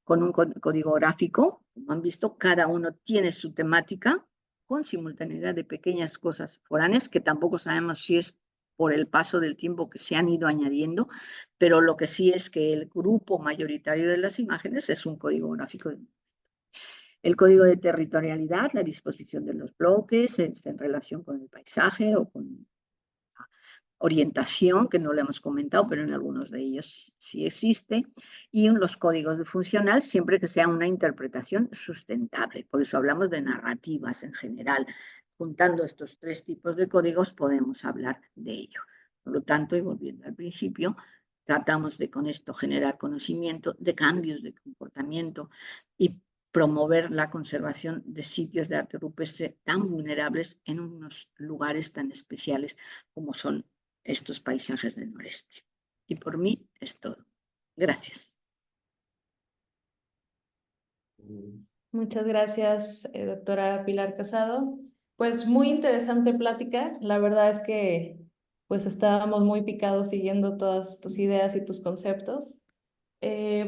con un código gráfico. Como han visto, cada uno tiene su temática, con simultaneidad de pequeñas cosas foráneas, que tampoco sabemos si es por el paso del tiempo que se han ido añadiendo, pero lo que sí es que el grupo mayoritario de las imágenes es un código gráfico. El código de territorialidad, la disposición de los bloques en relación con el paisaje o con orientación, que no lo hemos comentado, pero en algunos de ellos sí existe, y los códigos de funcional, siempre que sea una interpretación sustentable. Por eso hablamos de narrativas en general. Juntando estos tres tipos de códigos podemos hablar de ello. Por lo tanto, y volviendo al principio, tratamos de con esto generar conocimiento de cambios de comportamiento y promover la conservación de sitios de arte rupestre tan vulnerables en unos lugares tan especiales como son estos paisajes del noreste. Y por mí es todo. Gracias. Muchas gracias, doctora Pilar Casado. Pues muy interesante plática. La verdad es que pues estábamos muy picados siguiendo todas tus ideas y tus conceptos.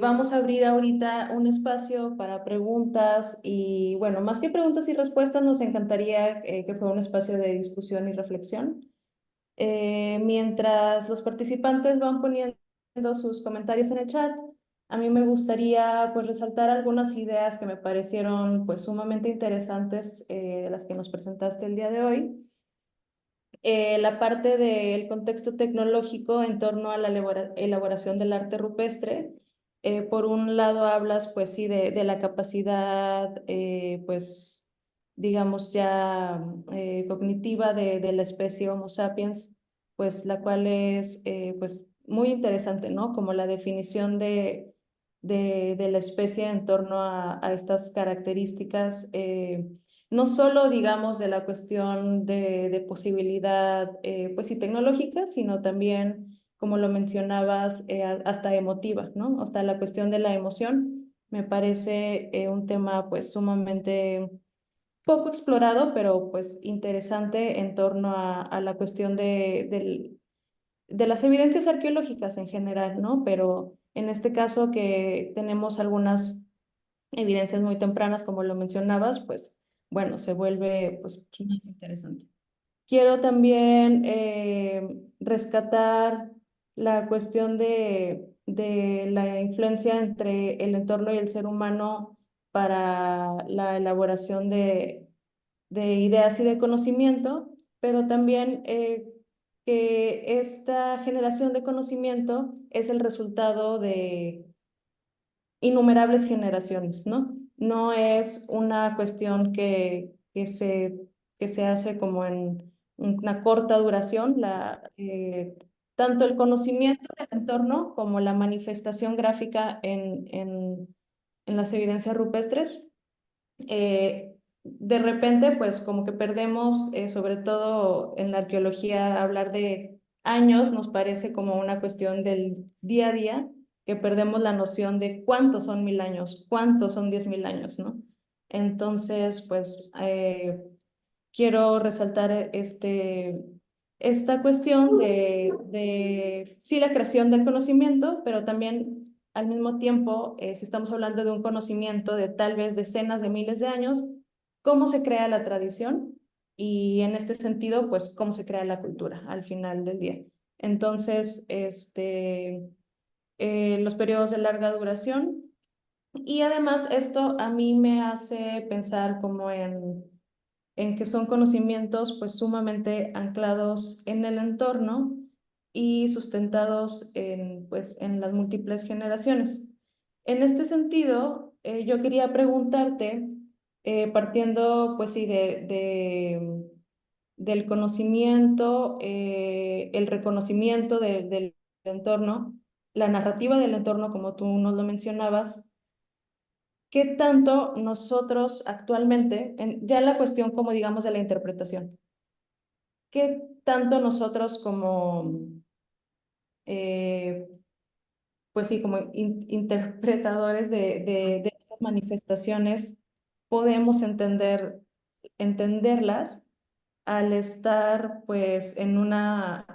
Vamos a abrir ahorita un espacio para preguntas y bueno, más que preguntas y respuestas, nos encantaría que fuera un espacio de discusión y reflexión. Mientras los participantes van poniendo sus comentarios en el chat, a mí me gustaría pues resaltar algunas ideas que me parecieron pues sumamente interesantes de las que nos presentaste el día de hoy. La parte del contexto tecnológico en torno a la elaboración del arte rupestre. Por un lado hablas, pues sí, de la capacidad, pues, digamos ya cognitiva de la especie Homo sapiens, pues la cual es, pues, muy interesante, ¿no? Como la definición de la especie en torno a estas características. No solo, digamos, de la cuestión de posibilidad, pues sí, tecnológica, sino también, como lo mencionabas, hasta emotiva, ¿no? Hasta la cuestión de la emoción. Me parece un tema, pues, sumamente poco explorado, pero, pues, interesante en torno a la cuestión de las evidencias arqueológicas en general, ¿no? Pero en este caso que tenemos algunas evidencias muy tempranas, como lo mencionabas, pues bueno, se vuelve pues más interesante. Quiero también rescatar la cuestión de la influencia entre el entorno y el ser humano para la elaboración de ideas y de conocimiento, pero también que esta generación de conocimiento es el resultado de innumerables generaciones, ¿no? No es una cuestión que se hace como en una corta duración. tanto el conocimiento del entorno como la manifestación gráfica en las evidencias rupestres. De repente, pues como que perdemos, sobre todo en la arqueología, hablar de años nos parece como una cuestión del día a día, que perdemos la noción de cuántos son 1000 años, cuántos son 10.000 años, ¿no? Entonces, pues quiero resaltar esta cuestión de sí, la creación del conocimiento, pero también al mismo tiempo, si estamos hablando de un conocimiento de tal vez decenas de miles de años, cómo se crea la tradición y en este sentido, pues cómo se crea la cultura al final del día. Entonces, los periodos de larga duración y además esto a mí me hace pensar como en que son conocimientos pues sumamente anclados en el entorno y sustentados pues, en las múltiples generaciones. En este sentido, yo quería preguntarte, partiendo pues sí del conocimiento, el reconocimiento del entorno, la narrativa del entorno, como tú nos lo mencionabas, ¿qué tanto nosotros actualmente, ya en la cuestión como digamos de la interpretación, qué tanto nosotros como, eh, pues sí, como interpretadores de estas manifestaciones, podemos entenderlas al estar pues en un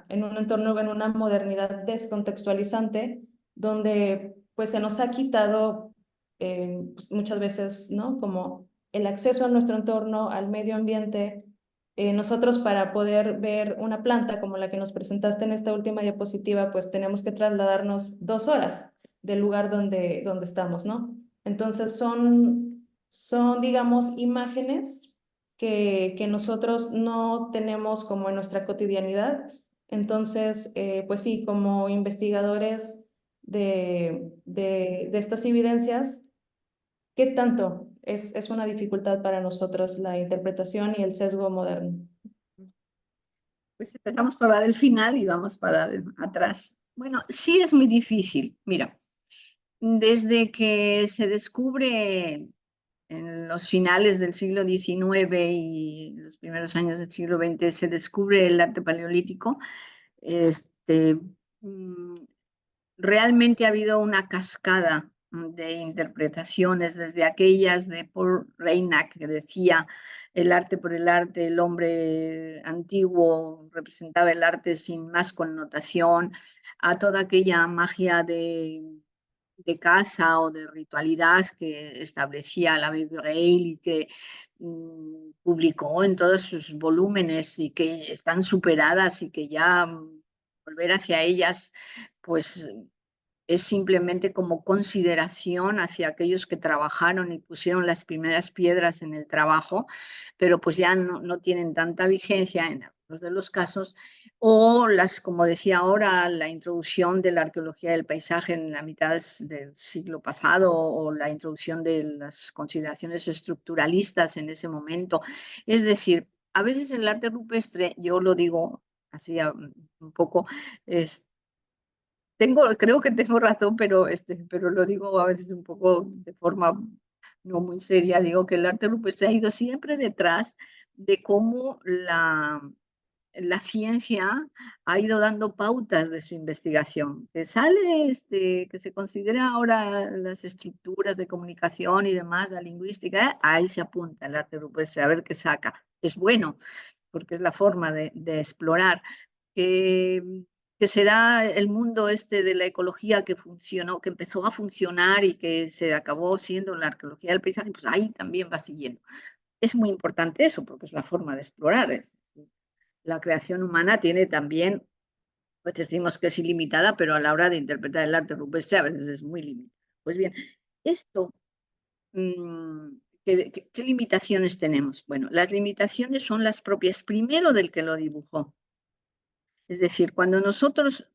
entorno, en una modernidad descontextualizante, donde pues se nos ha quitado pues, muchas veces, ¿no? Como el acceso a nuestro entorno, al medio ambiente. Nosotros para poder ver una planta como la que nos presentaste en esta última diapositiva, pues tenemos que trasladarnos 2 horas del lugar donde estamos, ¿no? Entonces son, digamos, imágenes que nosotros no tenemos como en nuestra cotidianidad. Entonces, pues sí, como investigadores de estas evidencias, ¿qué tanto es una dificultad para nosotros la interpretación y el sesgo moderno? Pues empezamos por la del final y vamos para atrás. Bueno, sí es muy difícil. Mira, desde que se descubre en los finales del siglo XIX y los primeros años del siglo XX, se descubre el arte paleolítico, este, mm, realmente ha habido una cascada de interpretaciones, desde aquellas de Paul Reinach, que decía el arte por el arte, el hombre antiguo representaba el arte sin más connotación, a toda aquella magia de casa o de ritualidad que establecía la Vibreil y que publicó en todos sus volúmenes y que están superadas y que ya volver hacia ellas, pues es simplemente como consideración hacia aquellos que trabajaron y pusieron las primeras piedras en el trabajo, pero pues ya no tienen tanta vigencia en algunos de los casos, o las, como decía ahora, la introducción de la arqueología del paisaje en la mitad del siglo pasado, o la introducción de las consideraciones estructuralistas en ese momento. Es decir, a veces el arte rupestre, yo lo digo así un poco, es creo que tengo razón, pero lo digo a veces un poco de forma no muy seria. Digo que el arte rupestre ha ido siempre detrás de cómo la ciencia ha ido dando pautas de su investigación. Que sale, que se considera ahora las estructuras de comunicación y demás, la lingüística, ahí se apunta el arte rupestre a ver qué saca. Es bueno, porque es la forma de explorar. Que que será el mundo de la ecología que funcionó, que empezó a funcionar y que se acabó siendo la arqueología del paisaje, pues ahí también va siguiendo. Es muy importante eso, porque es la forma de explorar. La creación humana tiene también, pues decimos que es ilimitada, pero a la hora de interpretar el arte rupestre a veces es muy limitada. Pues bien, esto, mm, ¿qué limitaciones tenemos? Bueno, las limitaciones son las propias, primero del que lo dibujó. Es decir, cuando nosotros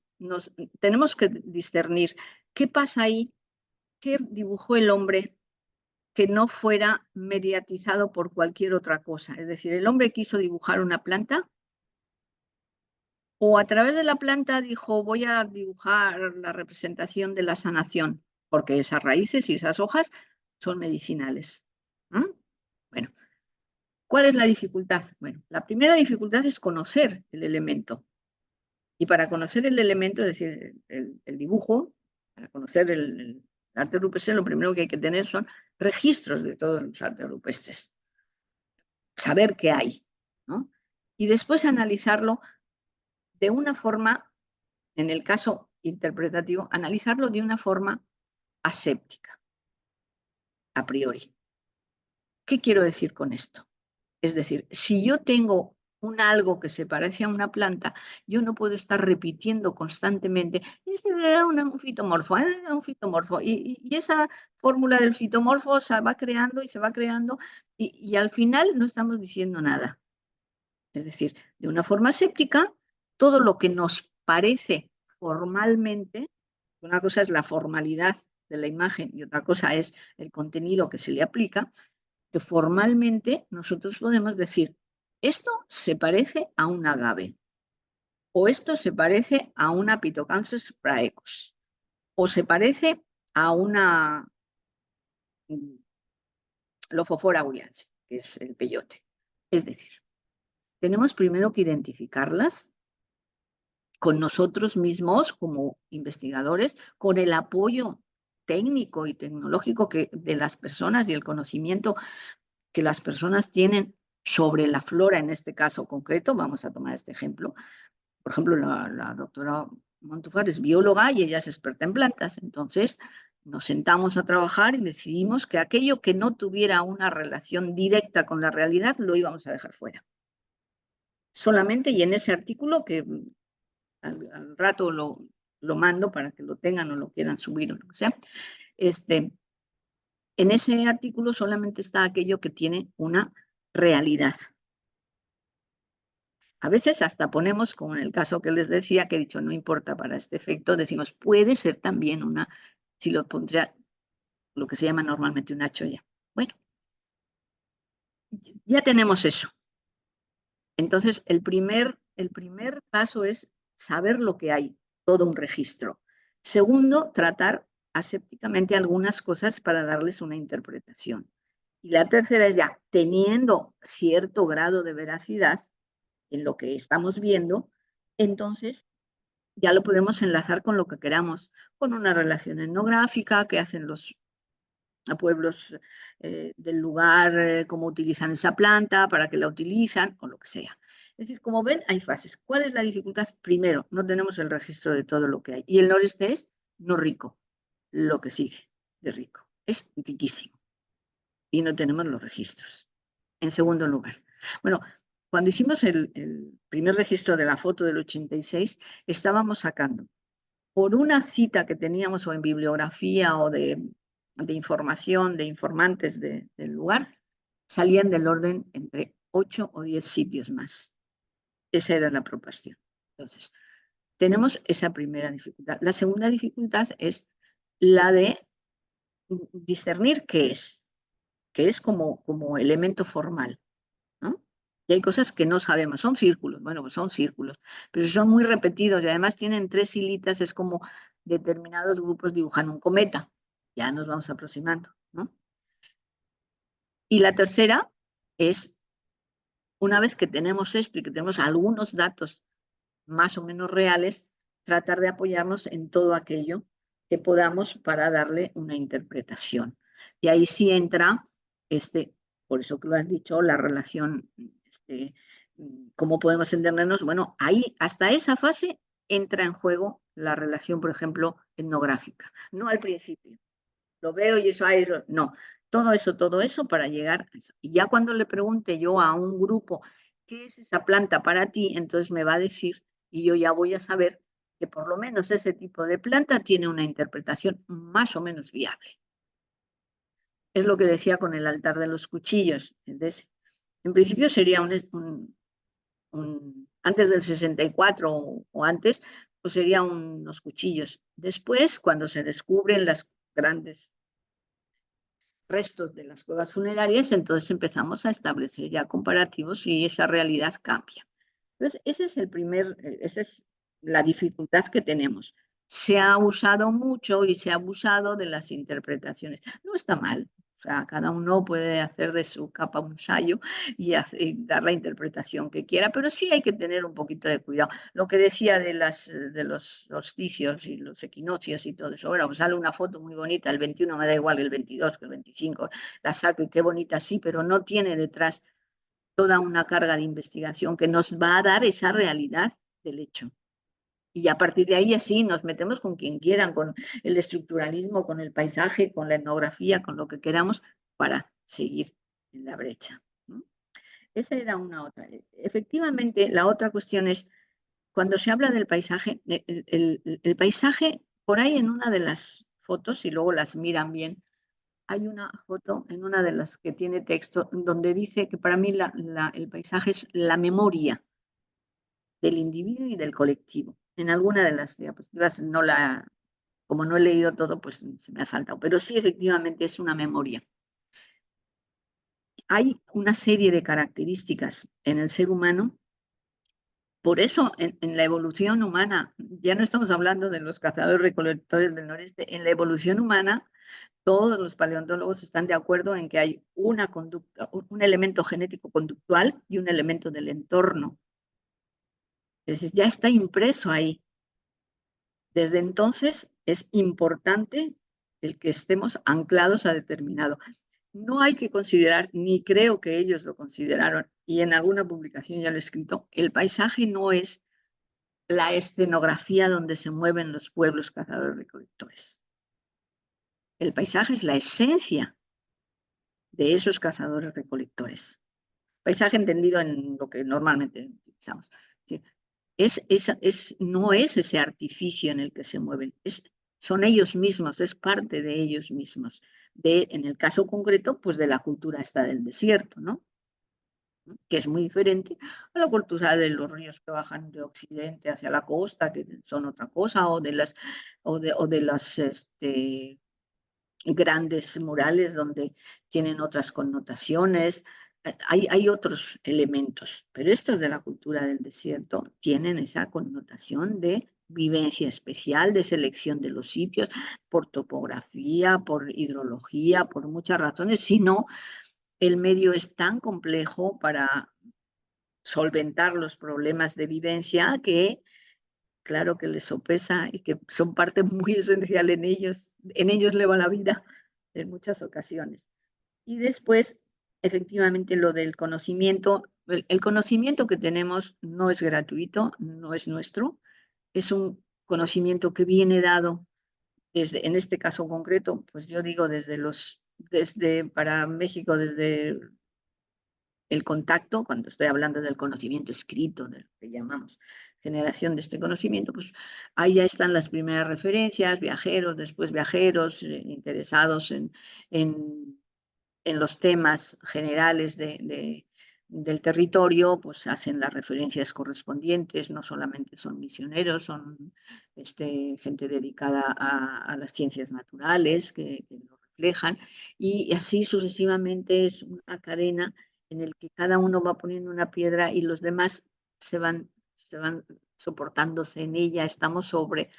tenemos que discernir qué pasa ahí, qué dibujó el hombre que no fuera mediatizado por cualquier otra cosa. Es decir, el hombre quiso dibujar una planta O a través de la planta dijo, voy a dibujar la representación de la sanación, porque esas raíces y esas hojas son medicinales. ¿Mm? Bueno, ¿cuál es la dificultad? Bueno, la primera dificultad es conocer el elemento. Y para conocer el elemento, es decir, el dibujo, para conocer el arte rupestre, lo primero que hay que tener son registros de todos los artes rupestres, saber qué hay, ¿no? Y después analizarlo de una forma, en el caso interpretativo, analizarlo de una forma aséptica, a priori. ¿Qué quiero decir con esto? Es decir, si yo tengo un algo que se parece a una planta, yo no puedo estar repitiendo constantemente, este era un fitomorfo, era un fitomorfo, y esa fórmula del fitomorfo se va creando y se va creando, y al final no estamos diciendo nada. Es decir, de una forma séptica, todo lo que nos parece formalmente, una cosa es la formalidad de la imagen y otra cosa es el contenido que se le aplica, que formalmente nosotros podemos decir, esto se parece a un agave, o esto se parece a una Pitocampsus praecus, o se parece a una Lophophora auriense, que es el peyote. Es decir, tenemos primero que identificarlas con nosotros mismos como investigadores, con el apoyo técnico y tecnológico de las personas y el conocimiento que las personas tienen sobre la flora, en este caso concreto, vamos a tomar este ejemplo. Por ejemplo, la doctora Montufar es bióloga y ella es experta en plantas. Entonces, nos sentamos a trabajar y decidimos que aquello que no tuviera una relación directa con la realidad lo íbamos a dejar fuera. Solamente, y en ese artículo que al rato lo mando para que lo tengan o lo quieran subir o lo que sea, en ese artículo solamente está aquello que tiene una realidad. A veces hasta ponemos, como en el caso que les decía, que he dicho no importa para este efecto, decimos puede ser también una, si lo pondría lo que se llama normalmente una cholla. Bueno, ya tenemos eso. Entonces, el primer paso es saber lo que hay, todo un registro. Segundo, tratar asépticamente algunas cosas para darles una interpretación. Y la tercera es ya, teniendo cierto grado de veracidad en lo que estamos viendo, entonces ya lo podemos enlazar con lo que queramos, con una relación etnográfica que hacen los pueblos del lugar, cómo utilizan esa planta, para qué la utilizan, o lo que sea. Es decir, como ven, hay fases. ¿Cuál es la dificultad? Primero, no tenemos el registro de todo lo que hay. Y el noreste es no rico, lo que sigue de rico. Es riquísimo. Y no tenemos los registros. En segundo lugar, bueno, cuando hicimos el primer registro de la foto del 86, estábamos sacando por una cita que teníamos o en bibliografía o de información, de informantes del lugar, salían del orden entre 8 o 10 sitios más. Esa era la proporción. Entonces, tenemos esa primera dificultad. La segunda dificultad es la de discernir qué es como elemento formal, ¿no? Y hay cosas que no sabemos, son círculos, bueno, pues son círculos, pero son muy repetidos y además tienen 3 hilitas, es como determinados grupos dibujan un cometa, ya nos vamos aproximando, ¿no? Y la tercera es, una vez que tenemos esto y que tenemos algunos datos más o menos reales, tratar de apoyarnos en todo aquello que podamos para darle una interpretación. Y ahí sí entra, por eso que lo has dicho, la relación, cómo podemos entendernos. Bueno, ahí, hasta esa fase, entra en juego la relación, por ejemplo, etnográfica. No al principio. Lo veo y eso, no. Todo eso para llegar a eso. Y ya cuando le pregunte yo a un grupo, ¿qué es esa planta para ti? Entonces me va a decir y yo ya voy a saber que por lo menos ese tipo de planta tiene una interpretación más o menos viable. Es lo que decía con el altar de los cuchillos. Entonces, en principio sería antes del 64 o antes, pues serían unos cuchillos. Después, cuando se descubren las grandes restos de las cuevas funerarias, entonces empezamos a establecer ya comparativos y esa realidad cambia. Entonces, esa es la dificultad que tenemos. Se ha usado mucho y se ha abusado de las interpretaciones. No está mal. O sea, cada uno puede hacer de su capa un sayo y dar la interpretación que quiera, pero sí hay que tener un poquito de cuidado. Lo que decía de los solsticios y los equinoccios y todo eso. Bueno, pues sale una foto muy bonita, el 21 me da igual el 22 que el 25, la saco y qué bonita sí, pero no tiene detrás toda una carga de investigación que nos va a dar esa realidad del hecho. Y a partir de ahí así nos metemos con quien quieran, con el estructuralismo, con el paisaje, con la etnografía, con lo que queramos para seguir en la brecha. ¿No? Esa era una otra. Efectivamente, la otra cuestión es, cuando se habla del paisaje, el paisaje, por ahí en una de las fotos, y luego las miran bien, hay una foto en una de las que tiene texto donde dice que para mí el paisaje es la memoria del individuo y del colectivo. En alguna de las diapositivas como no he leído todo, pues se me ha saltado, pero sí efectivamente es una memoria. Hay una serie de características en el ser humano, por eso en la evolución humana, ya no estamos hablando de los cazadores recolectores del noreste, en la evolución humana todos los paleontólogos están de acuerdo en que hay una conducta, un elemento genético conductual y un elemento del entorno. Es decir, ya está impreso ahí. Desde entonces es importante el que estemos anclados a determinado. No hay que considerar, ni creo que ellos lo consideraron, y en alguna publicación ya lo he escrito, el paisaje no es la escenografía donde se mueven los pueblos cazadores recolectores. El paisaje es la esencia de esos cazadores recolectores. Paisaje entendido en lo que normalmente utilizamos. No es ese artificio en el que se mueven, son ellos mismos, es parte de ellos mismos. En el caso concreto, pues de la cultura esta del desierto, ¿no? Que es muy diferente a la cultura de los ríos que bajan de occidente hacia la costa, que son otra cosa, o de las grandes murales donde tienen otras connotaciones. Hay otros elementos, pero estos de la cultura del desierto tienen esa connotación de vivencia especial, de selección de los sitios, por topografía, por hidrología, por muchas razones, sino el medio es tan complejo para solventar los problemas de vivencia que claro que les sopesa y que son parte muy esencial en ellos le va la vida en muchas ocasiones. Y después, efectivamente, lo del conocimiento, el conocimiento que tenemos no es gratuito, no es nuestro, es un conocimiento que viene dado desde, en este caso concreto, pues yo digo para México, desde el contacto, cuando estoy hablando del conocimiento escrito, de lo que llamamos generación de este conocimiento, pues ahí ya están las primeras referencias, viajeros, después viajeros interesados en los temas generales del territorio, pues hacen las referencias correspondientes, no solamente son misioneros, son gente dedicada a las ciencias naturales que lo reflejan, y así sucesivamente es una cadena en el que cada uno va poniendo una piedra y los demás se van soportándose en ella, estamos sobre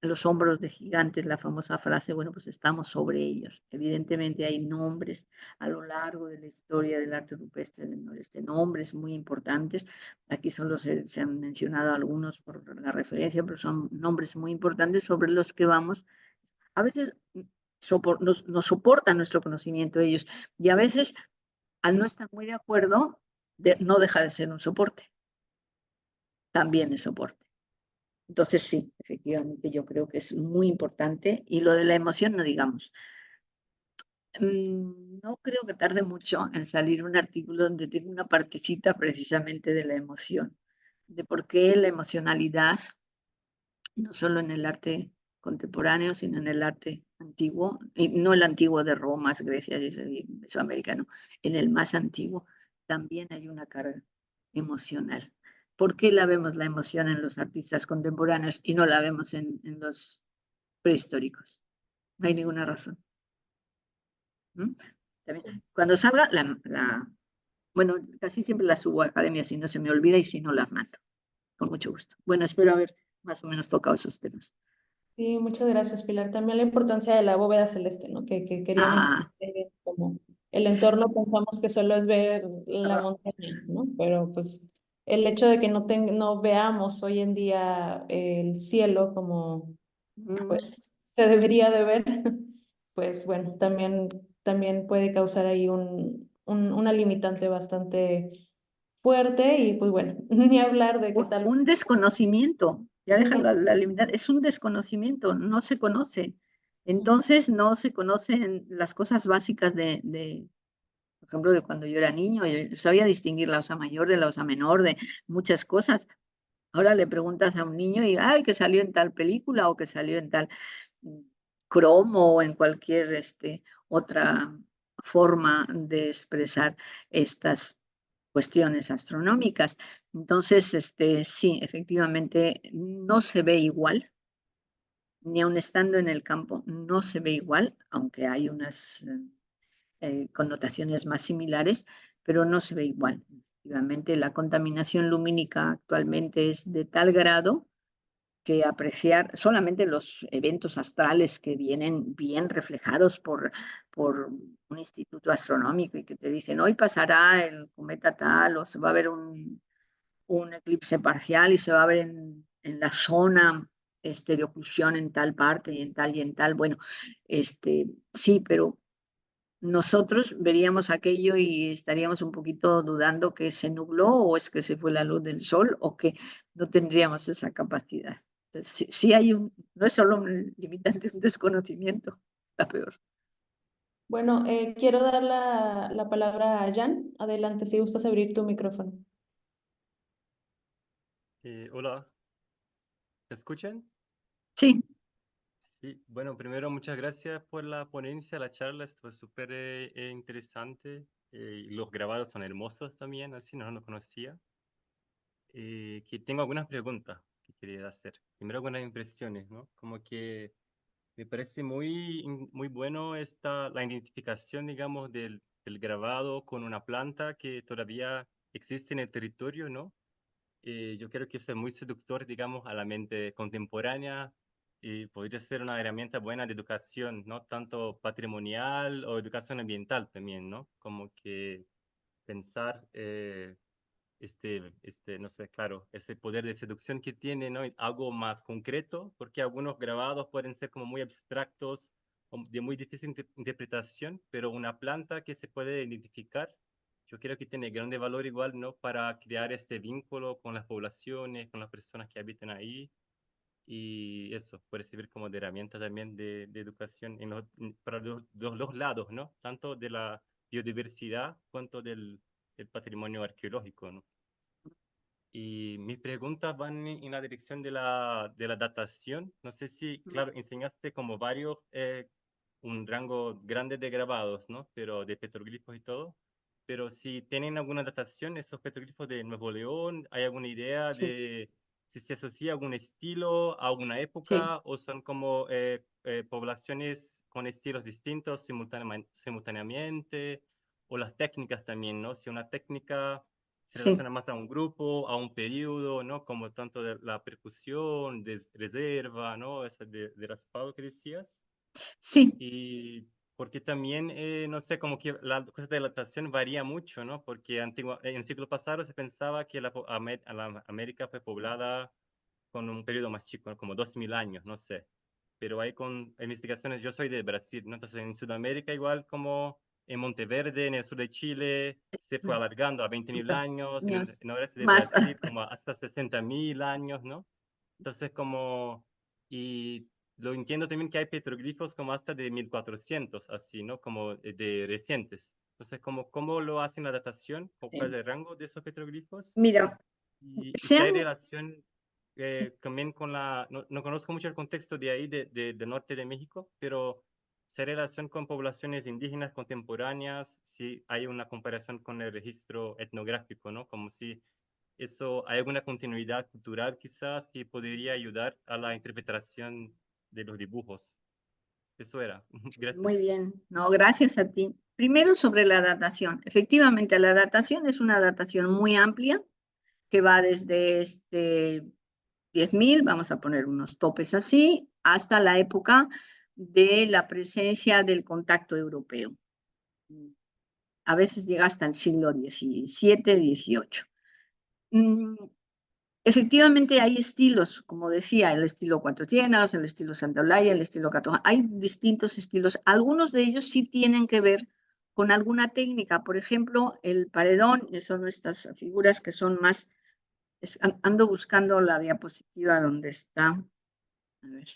los hombros de gigantes, la famosa frase, bueno, pues estamos sobre ellos. Evidentemente hay nombres a lo largo de la historia del arte rupestre del noreste, nombres muy importantes. Aquí solo se han mencionado algunos por la referencia, pero son nombres muy importantes sobre los que vamos. A veces nos soportan nuestro conocimiento ellos y a veces, al no estar muy de acuerdo, no deja de ser un soporte. También es soporte. Entonces sí, efectivamente yo creo que es muy importante y lo de la emoción no digamos. No creo que tarde mucho en salir un artículo donde tengo una partecita precisamente de la emoción, de por qué la emocionalidad, no solo en el arte contemporáneo, sino en el arte antiguo, y no el antiguo de Roma, Grecia y Mesoamérica, no, en el más antiguo también hay una carga emocional. ¿Por qué la vemos la emoción en los artistas contemporáneos y no la vemos en los prehistóricos? No hay ninguna razón. ¿Mm? Sí. Cuando salga Bueno, casi siempre las subo a academia si no se me olvida y si no las mato, con mucho gusto. Bueno, espero haber más o menos tocado esos temas. Sí, muchas gracias, Pilar. También la importancia de la bóveda celeste, ¿no? Que quería mencionar Ah, como el entorno pensamos que solo es ver la abajo. montaña, ¿no? Pero pues el hecho de que no veamos hoy en día el cielo como Mm, pues se debería de ver, pues bueno, también puede causar ahí una limitante bastante fuerte y pues bueno, ni hablar de qué tal. un desconocimiento, ya deja Descono- la limitar, es un desconocimiento, no se conoce. Entonces no se conocen las cosas básicas por ejemplo, de cuando yo era niño, yo sabía distinguir la osa mayor de la osa menor, de muchas cosas. Ahora le preguntas a un niño y, ay, que salió en tal película o que salió en tal mm, cromo o en cualquier otra forma de expresar estas cuestiones astronómicas. Entonces, sí, efectivamente, no se ve igual, ni aun estando en el campo, no se ve igual, aunque hay unas connotaciones más similares, pero no se ve igual. Efectivamente, la contaminación lumínica actualmente es de tal grado que apreciar solamente los eventos astrales que vienen bien reflejados por un instituto astronómico y que te dicen, hoy pasará el cometa tal o se va a ver un eclipse parcial y se va a ver en la zona de oclusión en tal parte y en tal. Bueno, sí, pero nosotros veríamos aquello y estaríamos un poquito dudando que se nubló o es que se fue la luz del sol o que no tendríamos esa capacidad. Entonces, sí, sí hay no es solo un limitante, es un desconocimiento, está peor. Bueno, quiero dar la palabra a Jan. Adelante, si gustas abrir tu micrófono. Hola, ¿me escuchan? Sí, Sí, bueno, primero muchas gracias por la ponencia, la charla, estuvo súper interesante. Y los grabados son hermosos también, así no los conocía. Que tengo algunas preguntas que quería hacer. Primero algunas impresiones, ¿no? Como que me parece muy bueno la identificación, digamos, del grabado con una planta que todavía existe en el territorio, ¿no? Yo creo que eso es muy seductor, digamos, a la mente contemporánea y podría ser una herramienta buena de educación, ¿no? Tanto patrimonial o educación ambiental también, ¿no? Como que pensar, no sé, claro, ese poder de seducción que tiene, ¿no? Algo más concreto, porque algunos grabados pueden ser como muy abstractos o de muy difícil interpretación, pero una planta que se puede identificar, yo creo que tiene grande valor igual, ¿no? Para crear este vínculo con las poblaciones, con las personas que habitan ahí, y eso puede servir como de herramienta también de educación para los lados, ¿no? Tanto de la biodiversidad cuanto del patrimonio arqueológico, ¿no? Y mis preguntas van en la dirección de la datación. No sé si, claro, enseñaste como un rango grande de grabados, ¿no? Pero de petroglifos y todo. Pero si tienen alguna datación, esos petroglifos de Nuevo León, ¿hay alguna idea sí, de si se asocia a algún estilo, a alguna sí, época, o son como poblaciones con estilos distintos simultáneamente, o las técnicas también, ¿no? Si una técnica se sí, relaciona más a un grupo, a un periodo, ¿no? Como tanto de la percusión, de reserva, ¿no? Esa de raspado que decías. sí, Y porque también, no sé, como que la cosa de la datación varía mucho, ¿no? Porque en el siglo pasado se pensaba que la América fue poblada con un periodo más chico, ¿no? Como 2000 años, no sé. Pero hay con investigaciones, yo soy de Brasil, ¿no? Entonces en Sudamérica igual como en Monteverde, en el sur de Chile, se fue sí, alargando a 20.000 años, en años el oeste de más. Brasil como hasta 60.000 años, ¿no? Entonces como, y lo entiendo también que hay petroglifos como hasta de 1400, así, ¿no? Como de recientes. Entonces, ¿cómo lo hacen la datación? ¿Cuál es el rango de esos petroglifos? Mira, Y se si hay han, relación también con no conozco mucho el contexto de ahí, del norte de México, pero si hay relación con poblaciones indígenas contemporáneas, si hay una comparación con el registro etnográfico, ¿no? Como si hay alguna continuidad cultural quizás que podría ayudar a la interpretación de los dibujos. Eso era. muy Gracias. bien, no, gracias a ti. Primero sobre la datación. Efectivamente, la datación es una datación muy amplia que va desde 10.000, vamos a poner unos topes así, hasta la época de la presencia del contacto europeo. A veces llega hasta el siglo XVII, XVIII. Efectivamente hay estilos, como decía, el estilo Cuatro Ciénagas, el estilo Santa Olaya, el estilo Catojana. Hay distintos estilos. Algunos de ellos sí tienen que ver con alguna técnica. Por ejemplo, el paredón, son estas figuras que son más... Ando buscando la diapositiva donde está. A ver.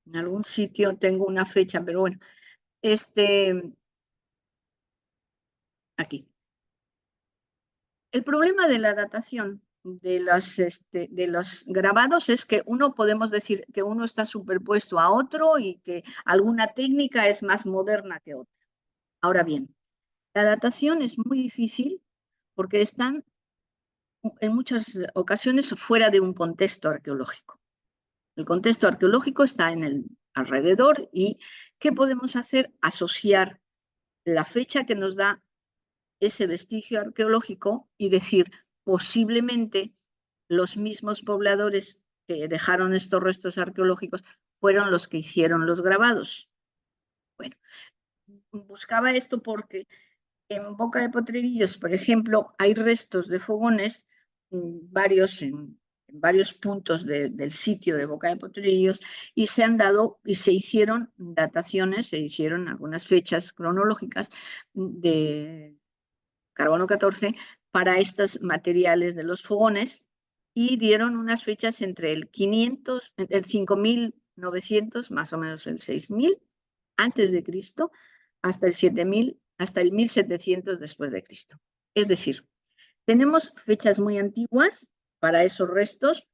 En algún sitio tengo una fecha, pero bueno. Aquí. El problema de la datación de los grabados es que uno podemos decir que uno está superpuesto a otro y que alguna técnica es más moderna que otra. Ahora bien, la datación es muy difícil porque están en muchas ocasiones fuera de un contexto arqueológico. El contexto arqueológico está en el alrededor y ¿qué podemos hacer? Asociar la fecha que nos da ese vestigio arqueológico y decir, posiblemente los mismos pobladores que dejaron estos restos arqueológicos fueron los que hicieron los grabados. Bueno, buscaba esto porque en Boca de Potrerillos, por ejemplo, hay restos de fogones, varios en varios puntos del sitio de Boca de Potrerillos, y se han dado y se hicieron dataciones, se hicieron algunas fechas cronológicas de carbono 14 para estos materiales de los fogones y dieron unas fechas entre el 500, el 5.900, más o menos el 6.000 antes de Cristo, hasta el 7.000, hasta el 1.700 después de Cristo. Es decir, tenemos fechas muy antiguas para esos restos,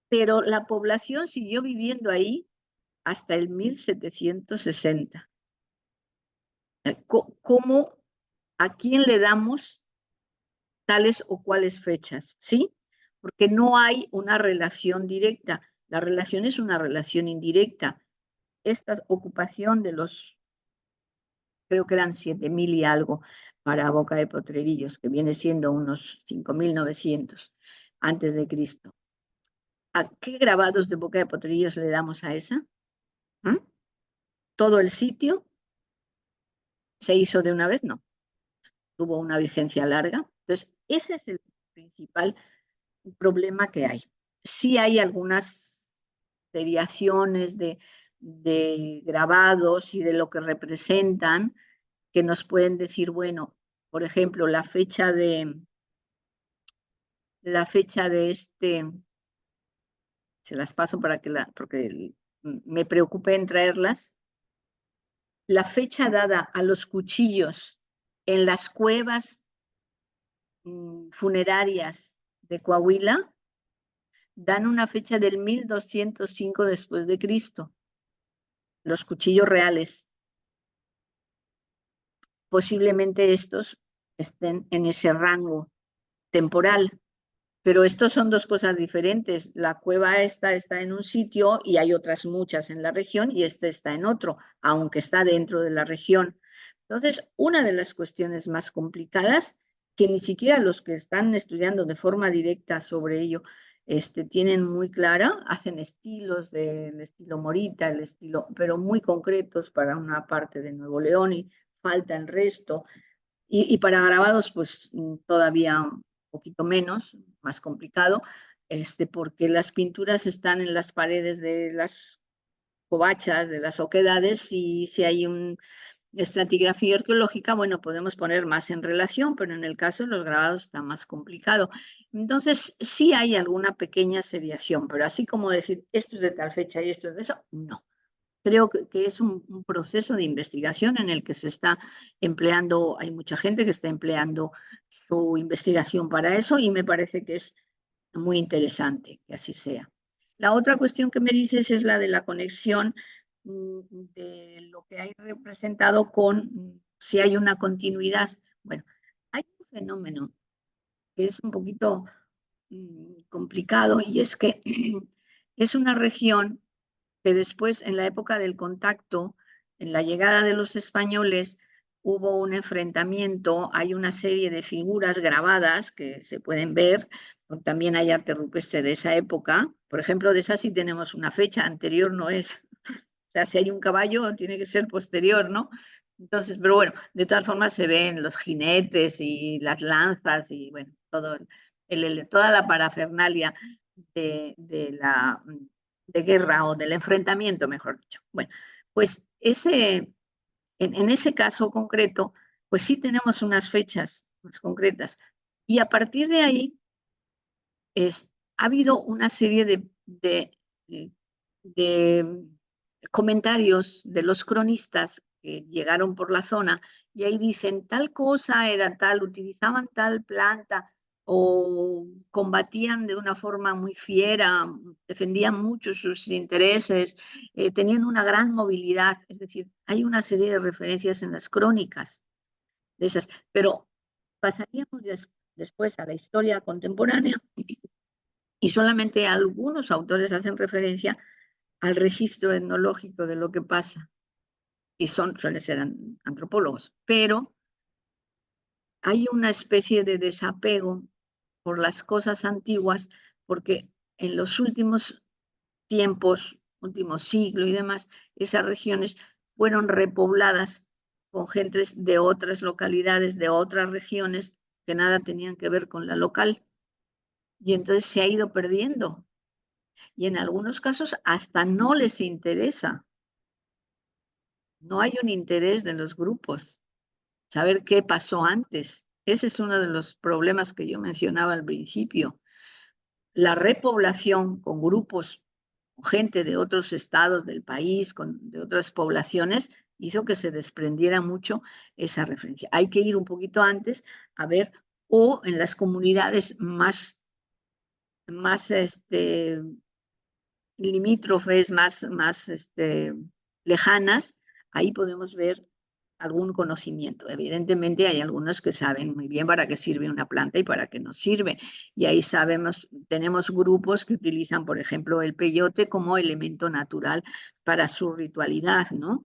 pero la población siguió viviendo ahí hasta el 1760. ¿Cómo, a quién le damos tales o cuales fechas? ¿Sí? Porque no hay una relación directa. La relación es una relación indirecta. Esta ocupación de los, creo que eran 7.000 y algo para Boca de Potrerillos, que viene siendo unos 5.900 antes de Cristo. ¿A qué grabados de Boca de Potrerillos le damos a esa? ¿Ah? ¿Todo el sitio se hizo de una vez? No. Tuvo una vigencia larga. Entonces, ese es el principal problema que hay. Sí hay algunas seriaciones de grabados y de lo que representan que nos pueden decir, bueno, por ejemplo, la fecha de se las paso para que porque me preocupé en traerlas, la fecha dada a los cuchillos en las cuevas funerarias de Coahuila dan una fecha del 1205 después de Cristo. Los cuchillos reales. Posiblemente estos estén en ese rango temporal, pero estos son dos cosas diferentes. La cueva esta está en un sitio y hay otras muchas en la región y este está en otro, aunque está dentro de la región. Entonces, una de las cuestiones más complicadas, que ni siquiera los que están estudiando de forma directa sobre ello tienen muy clara, hacen estilos del estilo Morita, el estilo, pero muy concretos para una parte de Nuevo León y falta el resto. Y para grabados, pues todavía un poquito menos, más complicado, porque las pinturas están en las paredes de las covachas, de las oquedades, y si hay una estratigrafía arqueológica, bueno, podemos poner más en relación, pero en el caso de los grabados está más complicado. Entonces, sí hay alguna pequeña seriación, pero así como decir, esto es de tal fecha y esto es de eso, no. Creo que es un proceso de investigación en el que se está empleando, hay mucha gente que está empleando su investigación para eso y me parece que es muy interesante que así sea. La otra cuestión que me dices es la de la conexión de lo que hay representado con si hay una continuidad. Bueno, hay un fenómeno que es un poquito complicado y es que es una región que después, en la época del contacto, en la llegada de los españoles, hubo un enfrentamiento, hay una serie de figuras grabadas que se pueden ver, también hay arte rupestre de esa época, por ejemplo, de esa sí tenemos una fecha, anterior no es, o sea, si hay un caballo tiene que ser posterior, ¿no? Entonces, pero bueno, de todas formas se ven los jinetes y las lanzas y bueno, toda la parafernalia de guerra o del enfrentamiento, mejor dicho. Bueno, pues en ese caso concreto, pues sí tenemos unas fechas más concretas. Y a partir de ahí ha habido una serie de comentarios de los cronistas que llegaron por la zona y ahí dicen tal cosa era tal, utilizaban tal planta o combatían de una forma muy fiera, defendían mucho sus intereses, tenían una gran movilidad. Es decir, hay una serie de referencias en las crónicas de esas, pero pasaríamos después a la historia contemporánea y solamente algunos autores hacen referencia al registro etnológico de lo que pasa, y suelen ser antropólogos, pero hay una especie de desapego por las cosas antiguas, porque en los últimos tiempos, último siglo y demás, esas regiones fueron repobladas con gentes de otras localidades, de otras regiones, que nada tenían que ver con la local, y entonces se ha ido perdiendo, y en algunos casos hasta no les interesa. No hay un interés de los grupos, saber qué pasó antes. Ese es uno de los problemas que yo mencionaba al principio. La repoblación con grupos, gente de otros estados del país, de otras poblaciones, hizo que se desprendiera mucho esa referencia. Hay que ir un poquito antes a ver, o en las comunidades más limítrofes, más lejanas, ahí podemos ver algún conocimiento. Evidentemente hay algunos que saben muy bien para qué sirve una planta y para qué no sirve. Y ahí tenemos grupos que utilizan, por ejemplo, el peyote como elemento natural para su ritualidad, ¿no?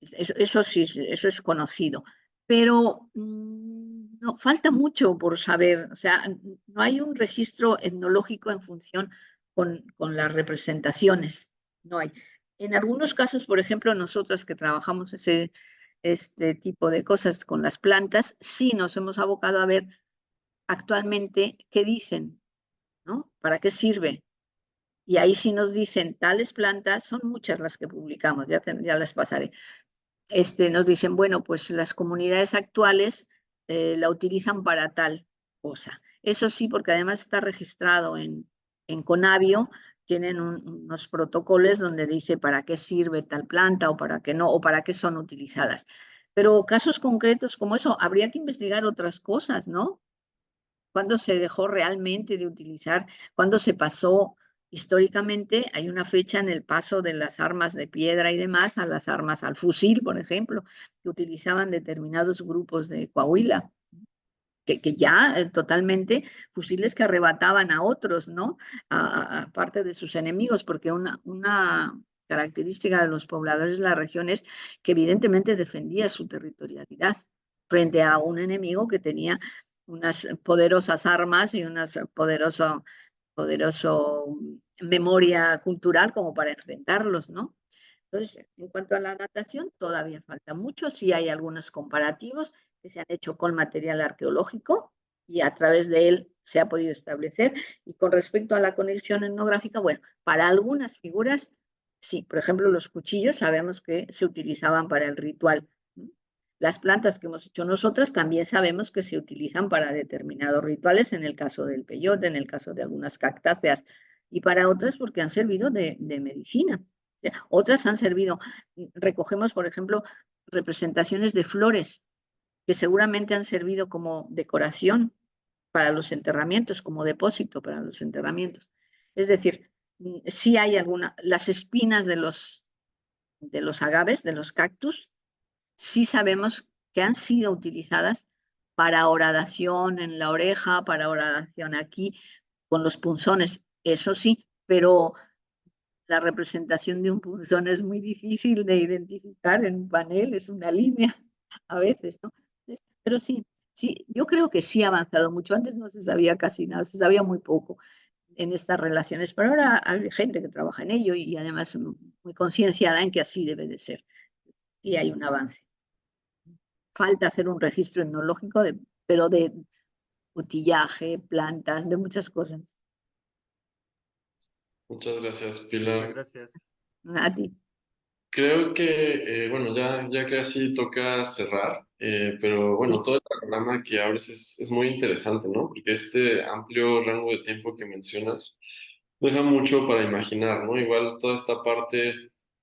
Eso sí, eso es conocido. Pero no, falta mucho por saber, o sea, no hay un registro etnológico en función con las representaciones, no hay. En algunos casos, por ejemplo, nosotras que trabajamos este tipo de cosas con las plantas, sí nos hemos abocado a ver actualmente qué dicen, ¿no? ¿Para qué sirve? Y ahí sí nos dicen tales plantas, son muchas las que publicamos, ya las pasaré. Nos dicen, bueno, pues las comunidades actuales la utilizan para tal cosa. Eso sí, porque además está registrado en Conavio, tienen unos protocolos donde dice para qué sirve tal planta o para qué no, o para qué son utilizadas. Pero casos concretos como eso, habría que investigar otras cosas, ¿no? ¿Cuándo se dejó realmente de utilizar? ¿Cuándo se pasó? Históricamente hay una fecha en el paso de las armas de piedra y demás a las armas, al fusil, por ejemplo, que utilizaban determinados grupos de Coahuila, que ya totalmente fusiles que arrebataban a otros, ¿no? A parte de sus enemigos, porque una característica de los pobladores de la región es que evidentemente defendía su territorialidad frente a un enemigo que tenía unas poderosas armas y una poderosa memoria cultural como para enfrentarlos, ¿no? Entonces, en cuanto a la datación, todavía falta mucho. Sí hay algunos comparativos que se han hecho con material arqueológico y a través de él se ha podido establecer. Y con respecto a la conexión etnográfica, bueno, para algunas figuras, sí, por ejemplo, los cuchillos sabemos que se utilizaban para el ritual. Las plantas que hemos hecho nosotras también sabemos que se utilizan para determinados rituales, en el caso del peyote, en el caso de algunas cactáceas, y para otras porque han servido de medicina. Otras han servido, recogemos, por ejemplo, representaciones de flores que seguramente han servido como decoración para los enterramientos, como depósito para los enterramientos. Es decir, sí hay las espinas de los agaves, de los cactus, sí sabemos que han sido utilizadas para horadación en la oreja, para horadación aquí, con los punzones, eso sí, pero la representación de un punzón es muy difícil de identificar en un panel, es una línea a veces, ¿no? Pero sí, sí, yo creo que sí ha avanzado mucho. Antes no se sabía casi nada, se sabía muy poco en estas relaciones, pero ahora hay gente que trabaja en ello y además muy concienciada en que así debe de ser. Y hay un avance. Falta hacer un registro etnológico, pero de utillaje, plantas, de muchas cosas. Muchas gracias, Muchas Pilar. gracias. A ti. Creo que, bueno, ya casi toca cerrar, pero bueno, todo el programa que abres es muy interesante, ¿no? Porque este amplio rango de tiempo que mencionas deja mucho para imaginar, ¿no? Igual toda esta parte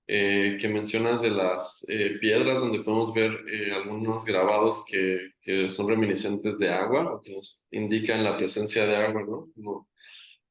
que mencionas de las piedras, donde podemos ver algunos grabados que son reminiscentes de agua o que nos indican la presencia de agua, ¿no? Como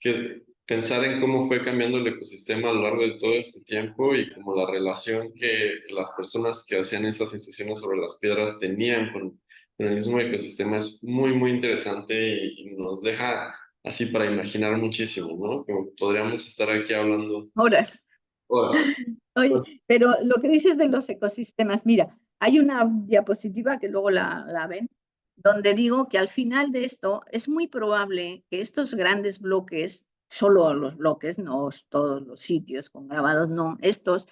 que pensar en cómo fue cambiando el ecosistema a lo largo de todo este tiempo y como la relación que las personas que hacían estas incisiones sobre las piedras tenían con el mismo ecosistema es muy interesante y nos deja así para imaginar muchísimo, ¿no? Como podríamos estar aquí hablando Horas. horas. Oye, pero lo que dices de los ecosistemas, mira, hay una diapositiva que luego la ven, donde digo que al final de esto es muy probable que estos grandes bloques, solo los bloques, no todos los sitios con grabados, no, estos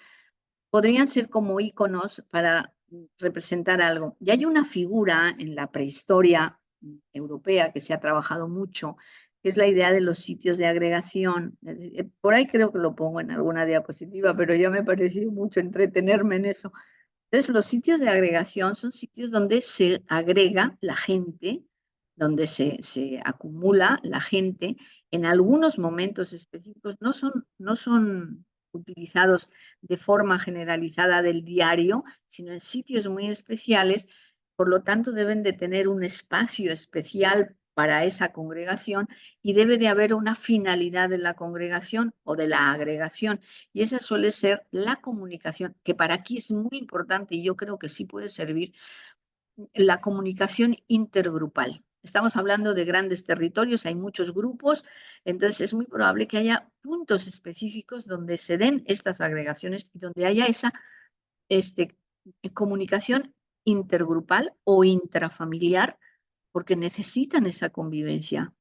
podrían ser como íconos para representar algo. Y hay una figura en la prehistoria europea que se ha trabajado mucho, que es la idea de los sitios de agregación. Por ahí creo que lo pongo en alguna diapositiva, pero ya me pareció mucho entretenerme en eso. Entonces, los sitios de agregación son sitios donde se agrega la gente, donde se acumula la gente. En algunos momentos específicos no son utilizados de forma generalizada del diario, sino en sitios muy especiales. Por lo tanto, deben de tener un espacio especial para esa congregación y debe de haber una finalidad de la congregación o de la agregación. Y esa suele ser la comunicación, que para aquí es muy importante y yo creo que sí puede servir la comunicación intergrupal. Estamos hablando de grandes territorios, hay muchos grupos, entonces es muy probable que haya puntos específicos donde se den estas agregaciones y donde haya esa comunicación intergrupal o intrafamiliar, porque necesitan esa convivencia.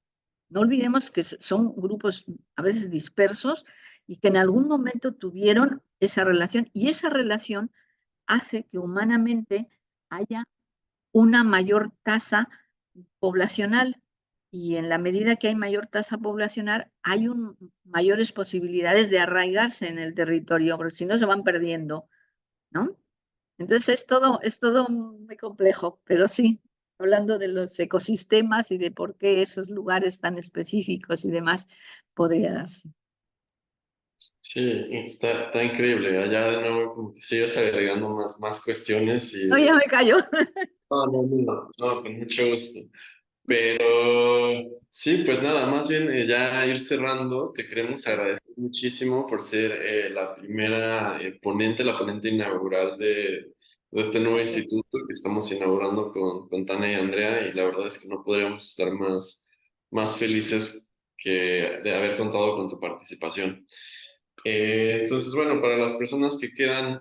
No olvidemos que son grupos a veces dispersos y que en algún momento tuvieron esa relación y esa relación hace que humanamente haya una mayor tasa poblacional y en la medida que hay mayor tasa poblacional hay mayores posibilidades de arraigarse en el territorio, porque si no se van perdiendo, ¿no? Entonces es todo muy complejo, pero sí, hablando de los ecosistemas y de por qué esos lugares tan específicos y demás podría darse. Sí, está increíble. Allá de nuevo como que sigues agregando más cuestiones y... No, ya me callo. No, con mucho gusto. Pero sí, pues nada, más bien ya ir cerrando, te queremos agradecer muchísimo por ser la primera ponente, la ponente inaugural de este nuevo instituto que estamos inaugurando con Tania y Andrea, y la verdad es que no podríamos estar más felices de haber contado con tu participación. Entonces, bueno, para las personas que quedan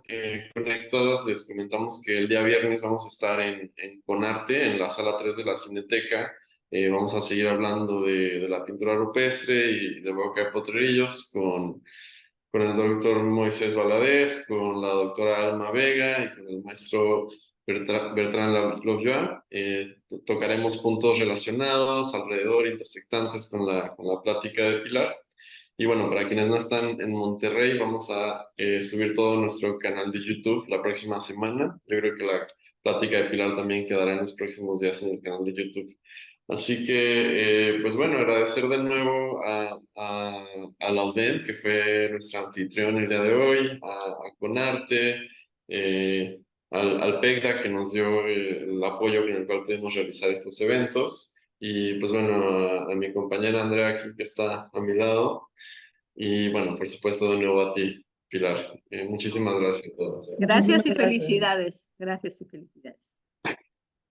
conectadas, les comentamos que el día viernes vamos a estar en Conarte, en la sala 3 de la Cineteca. Vamos a seguir hablando de la pintura rupestre y de Boca de Potrerillos con el doctor Moisés Valadez, con la doctora Alma Vega y con el maestro Bertrand Loyois. Tocaremos puntos relacionados, alrededor, intersectantes con la plática de Pilar. Y bueno, para quienes no están en Monterrey, vamos a subir todo nuestro canal de YouTube la próxima semana. Yo creo que la plática de Pilar también quedará en los próximos días en el canal de YouTube. Así que, pues bueno, agradecer de nuevo a la UDEM, que fue nuestra anfitrión el día de hoy, a Conarte, al PECDA, que nos dio el apoyo con el cual pudimos realizar estos eventos. Y pues bueno, a mi compañera Andrea aquí que está a mi lado. Y bueno, por supuesto, de nuevo a ti, Pilar. Muchísimas gracias a todos. Gracias y Muchísimas gracias. felicidades. Gracias y felicidades.